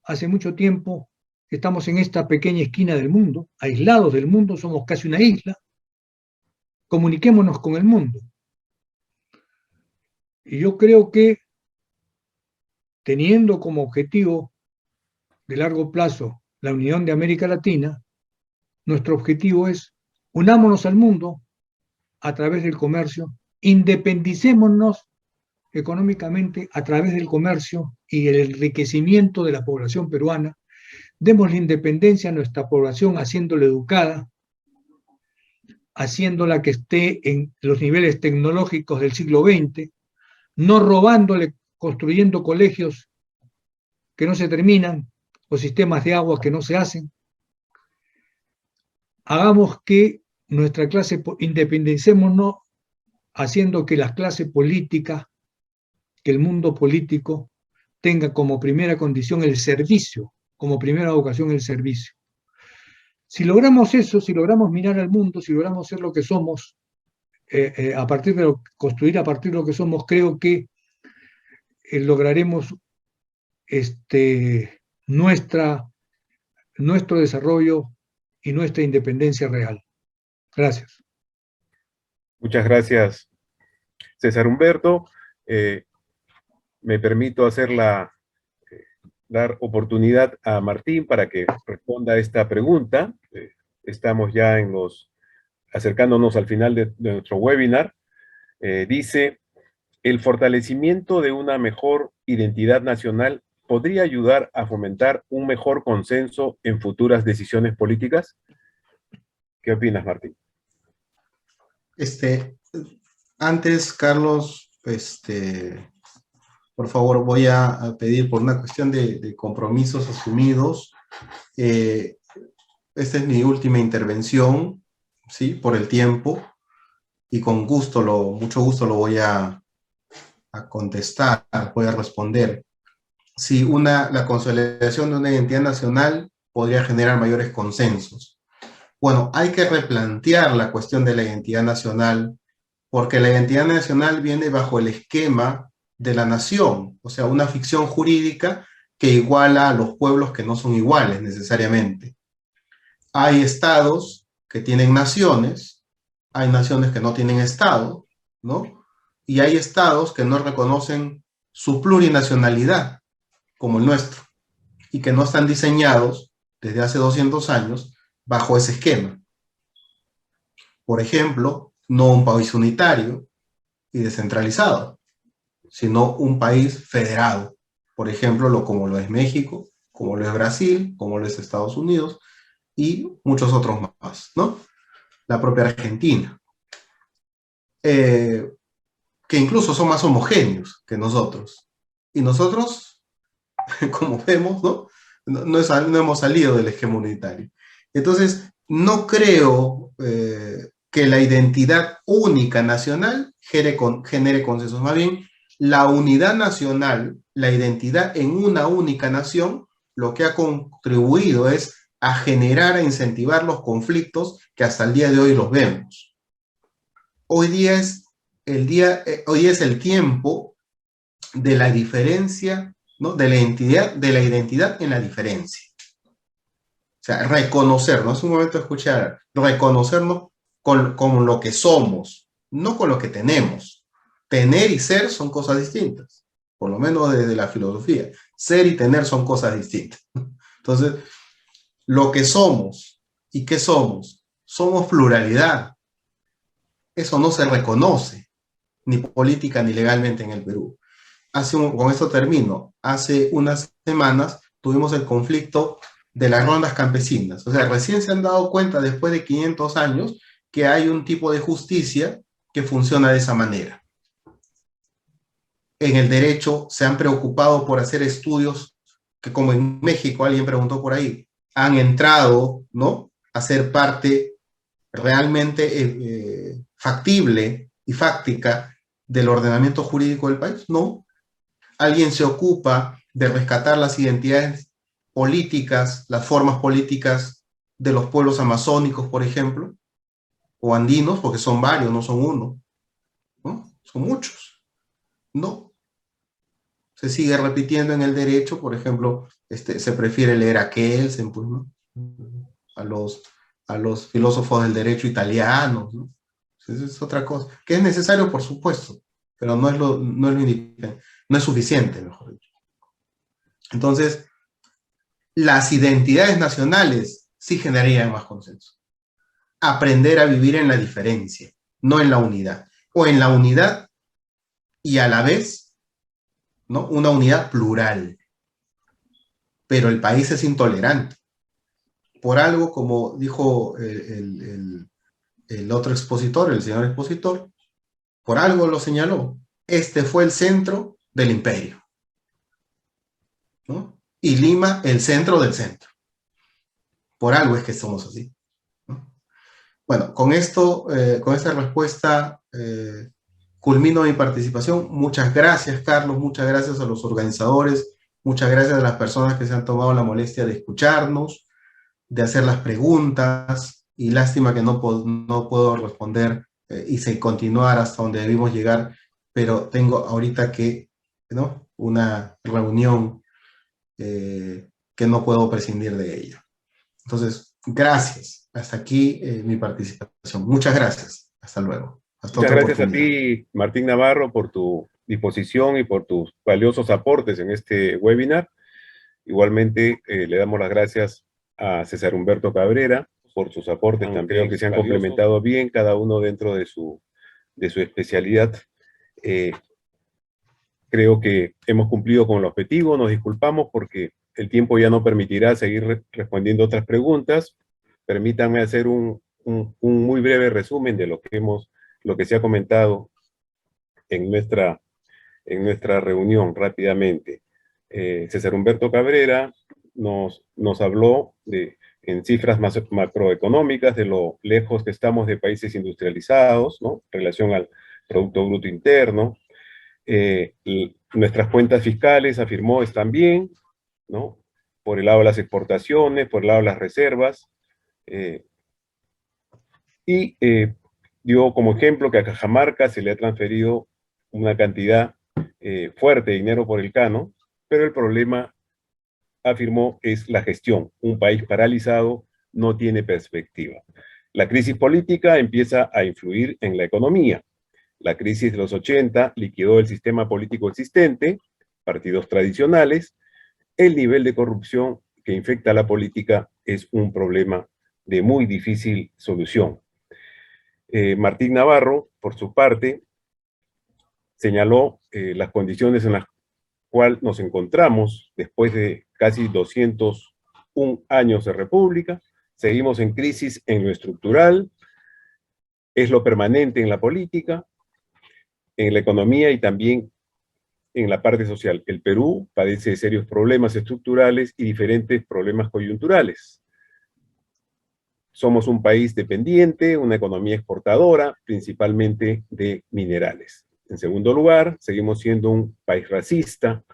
hace mucho tiempo que estamos en esta pequeña esquina del mundo, aislados del mundo, somos casi una isla, comuniquémonos con el mundo. Y yo creo que teniendo como objetivo de largo plazo la unión de América Latina, nuestro objetivo es unámonos al mundo a través del comercio, independicémonos económicamente a través del comercio y el enriquecimiento de la población peruana, demos la independencia a nuestra población haciéndola educada, haciéndola que esté en los niveles tecnológicos del siglo XX, no robándole, construyendo colegios que no se terminan o sistemas de agua que no se hacen. Hagamos que nuestra clase, independicémonos haciendo que la clase política, que el mundo político tenga como primera condición el servicio, como primera vocación el servicio. Si logramos eso, si logramos mirar al mundo, si logramos ser lo que somos, construir a partir de lo que somos, creo que lograremos nuestro desarrollo y nuestra independencia real. Gracias. Muchas gracias, César Humberto. Me permito dar oportunidad a Martín para que responda a esta pregunta. Estamos ya acercándonos al final de nuestro webinar. Dice, ¿el fortalecimiento de una mejor identidad nacional podría ayudar a fomentar un mejor consenso en futuras decisiones políticas? ¿Qué opinas, Martín? Antes, Carlos, por favor, voy a pedir por una cuestión de compromisos asumidos. Esta es mi última intervención, ¿sí? Por el tiempo, y con mucho gusto lo voy a contestar, voy a responder. Si la consolidación de una identidad nacional podría generar mayores consensos. Bueno, hay que replantear la cuestión de la identidad nacional, porque la identidad nacional viene bajo el esquema de la nación, o sea, una ficción jurídica que iguala a los pueblos que no son iguales necesariamente. Hay estados que tienen naciones, hay naciones que no tienen estado, ¿no? Y hay estados que no reconocen su plurinacionalidad, como el nuestro, y que no están diseñados desde hace 200 años bajo ese esquema. Por ejemplo, no un país unitario y descentralizado, sino un país federado. Por ejemplo, como lo es México, como lo es Brasil, como lo es Estados Unidos, y muchos otros más, ¿no? La propia Argentina. Que incluso son más homogéneos que nosotros. Y nosotros, como vemos, ¿no? No hemos salido del esquema unitario. Entonces, no creo que la identidad única nacional genere consensos. Más bien, la unidad nacional, la identidad en una única nación, lo que ha contribuido es a generar, a incentivar los conflictos que hasta el día de hoy los vemos. Hoy es el tiempo de la diferencia, ¿no? De la identidad en la diferencia. O sea, reconocernos, es un momento de escuchar, reconocernos con lo que somos, no con lo que tenemos. Tener y ser son cosas distintas, por lo menos desde la filosofía. Ser y tener son cosas distintas. Entonces, lo que somos y qué somos pluralidad. Eso no se reconoce, ni política ni legalmente en el Perú. Con esto termino. Hace unas semanas tuvimos el conflicto de las rondas campesinas. O sea, recién se han dado cuenta, después de 500 años, que hay un tipo de justicia que funciona de esa manera. En el derecho se han preocupado por hacer estudios que, como en México, alguien preguntó por ahí, han entrado, ¿no?, a ser parte realmente factible y fáctica del ordenamiento jurídico del país. No. Alguien se ocupa de rescatar las identidades políticas, las formas políticas de los pueblos amazónicos, por ejemplo, o andinos, porque son varios, no son uno, ¿no? Son muchos. No. Se sigue repitiendo en el derecho, por ejemplo, se prefiere leer a Kelsen, pues, ¿no?, a los filósofos del derecho italianos, ¿no? Esa es otra cosa, que es necesario, por supuesto, pero no es suficiente, mejor dicho. Entonces, las identidades nacionales sí generarían más consenso. Aprender a vivir en la diferencia, no en la unidad. O en la unidad y a la vez, ¿no?, una unidad plural. Pero el país es intolerante. Por algo, como dijo el otro expositor, el señor expositor, por algo lo señaló. Este fue el centro del imperio, ¿no? Y Lima, el centro del centro. Por algo es que somos así, ¿no? Bueno, con esta respuesta culmino mi participación. Muchas gracias, Carlos, muchas gracias a los organizadores, muchas gracias a las personas que se han tomado la molestia de escucharnos, de hacer las preguntas, y lástima que no puedo responder y continuar hasta donde debimos llegar, pero tengo ahorita que, ¿no? Una reunión que no puedo prescindir de ella. Entonces, gracias. Hasta aquí mi participación. Muchas gracias. Hasta luego. Hasta Muchas otra gracias a oportunidad. ti, Martín Navarro, por tu disposición y por tus valiosos aportes en este webinar. Igualmente, le damos las gracias a César Humberto Cabrera por sus aportes también, creo que se han complementado bien, cada uno dentro de su especialidad. Creo que hemos cumplido con el objetivo, nos disculpamos porque el tiempo ya no permitirá seguir respondiendo otras preguntas. Permítanme hacer un muy breve resumen de lo que se ha comentado en nuestra reunión rápidamente. César Humberto Cabrera nos habló en cifras más macroeconómicas de lo lejos que estamos de países industrializados, ¿no? En relación al Producto Bruto Interno. Y nuestras cuentas fiscales, afirmó, están bien, ¿no? Por el lado de las exportaciones, por el lado de las reservas. Dio como ejemplo que a Cajamarca se le ha transferido una cantidad fuerte de dinero por el Cano, pero el problema, afirmó, es la gestión. Un país paralizado no tiene perspectiva. La crisis política empieza a influir en la economía. La crisis de los 80 liquidó el sistema político existente, partidos tradicionales. El nivel de corrupción que infecta la política es un problema de muy difícil solución. Martín Navarro, por su parte, señaló las condiciones en las cuales nos encontramos después de casi 201 años de república. Seguimos en crisis en lo estructural, es lo permanente en la política, en la economía y también en la parte social. El Perú padece de serios problemas estructurales y diferentes problemas coyunturales. Somos un país dependiente, una economía exportadora, principalmente de minerales. En segundo lugar, seguimos siendo un país racista,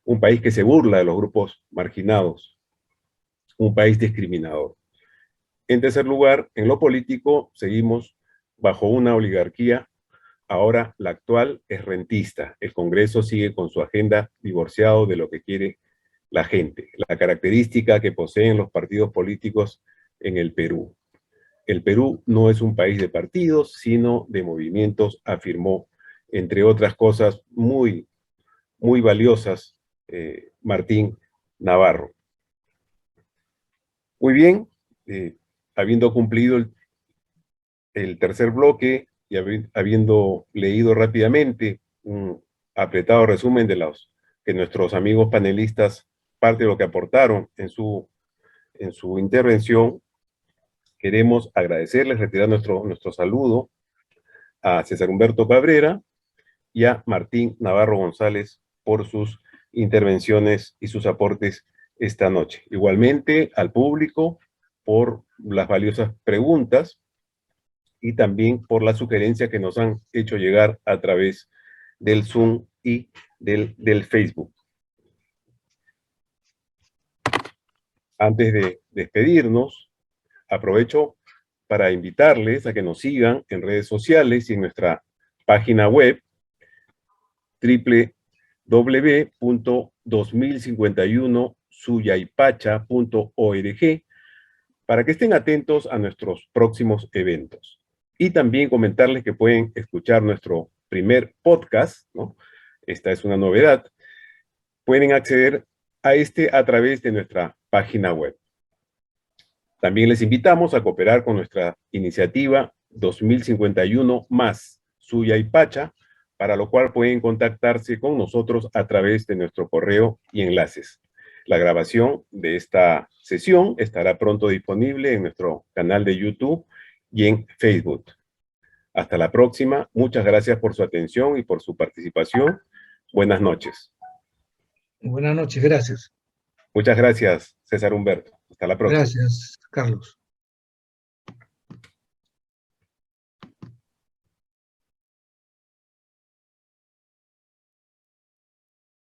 un país que se burla de los grupos marginados, un país discriminador. En tercer lugar, en lo político, seguimos bajo una oligarquía. Ahora la actual es rentista. El Congreso sigue con su agenda divorciado de lo que quiere la gente. La característica que poseen los partidos políticos en el Perú. El Perú no es un país de partidos, sino de movimientos, afirmó, entre otras cosas muy, muy valiosas, Martín Navarro. Muy bien, habiendo cumplido el tercer bloque y habiendo leído rápidamente un apretado resumen de que nuestros amigos panelistas, parte de lo que aportaron en su intervención, queremos agradecerles, retirar nuestro saludo a César Humberto Cabrera y a Martín Navarro González por sus intervenciones y sus aportes esta noche. Igualmente al público por las valiosas preguntas y también por la sugerencia que nos han hecho llegar a través del Zoom y del Facebook. Antes de despedirnos, aprovecho para invitarles a que nos sigan en redes sociales y en nuestra página web www.2051suyaypacha.org para que estén atentos a nuestros próximos eventos. Y también comentarles que pueden escuchar nuestro primer podcast, ¿no? Esta es una novedad. Pueden acceder a a través de nuestra página web. También les invitamos a cooperar con nuestra iniciativa 2051 más Suyaypacha, para lo cual pueden contactarse con nosotros a través de nuestro correo y enlaces. La grabación de esta sesión estará pronto disponible en nuestro canal de YouTube y en Facebook. Hasta la próxima. Muchas gracias por su atención y por su participación. Buenas noches. Buenas noches, gracias. Muchas gracias, César Humberto. Hasta la próxima. Gracias, Carlos.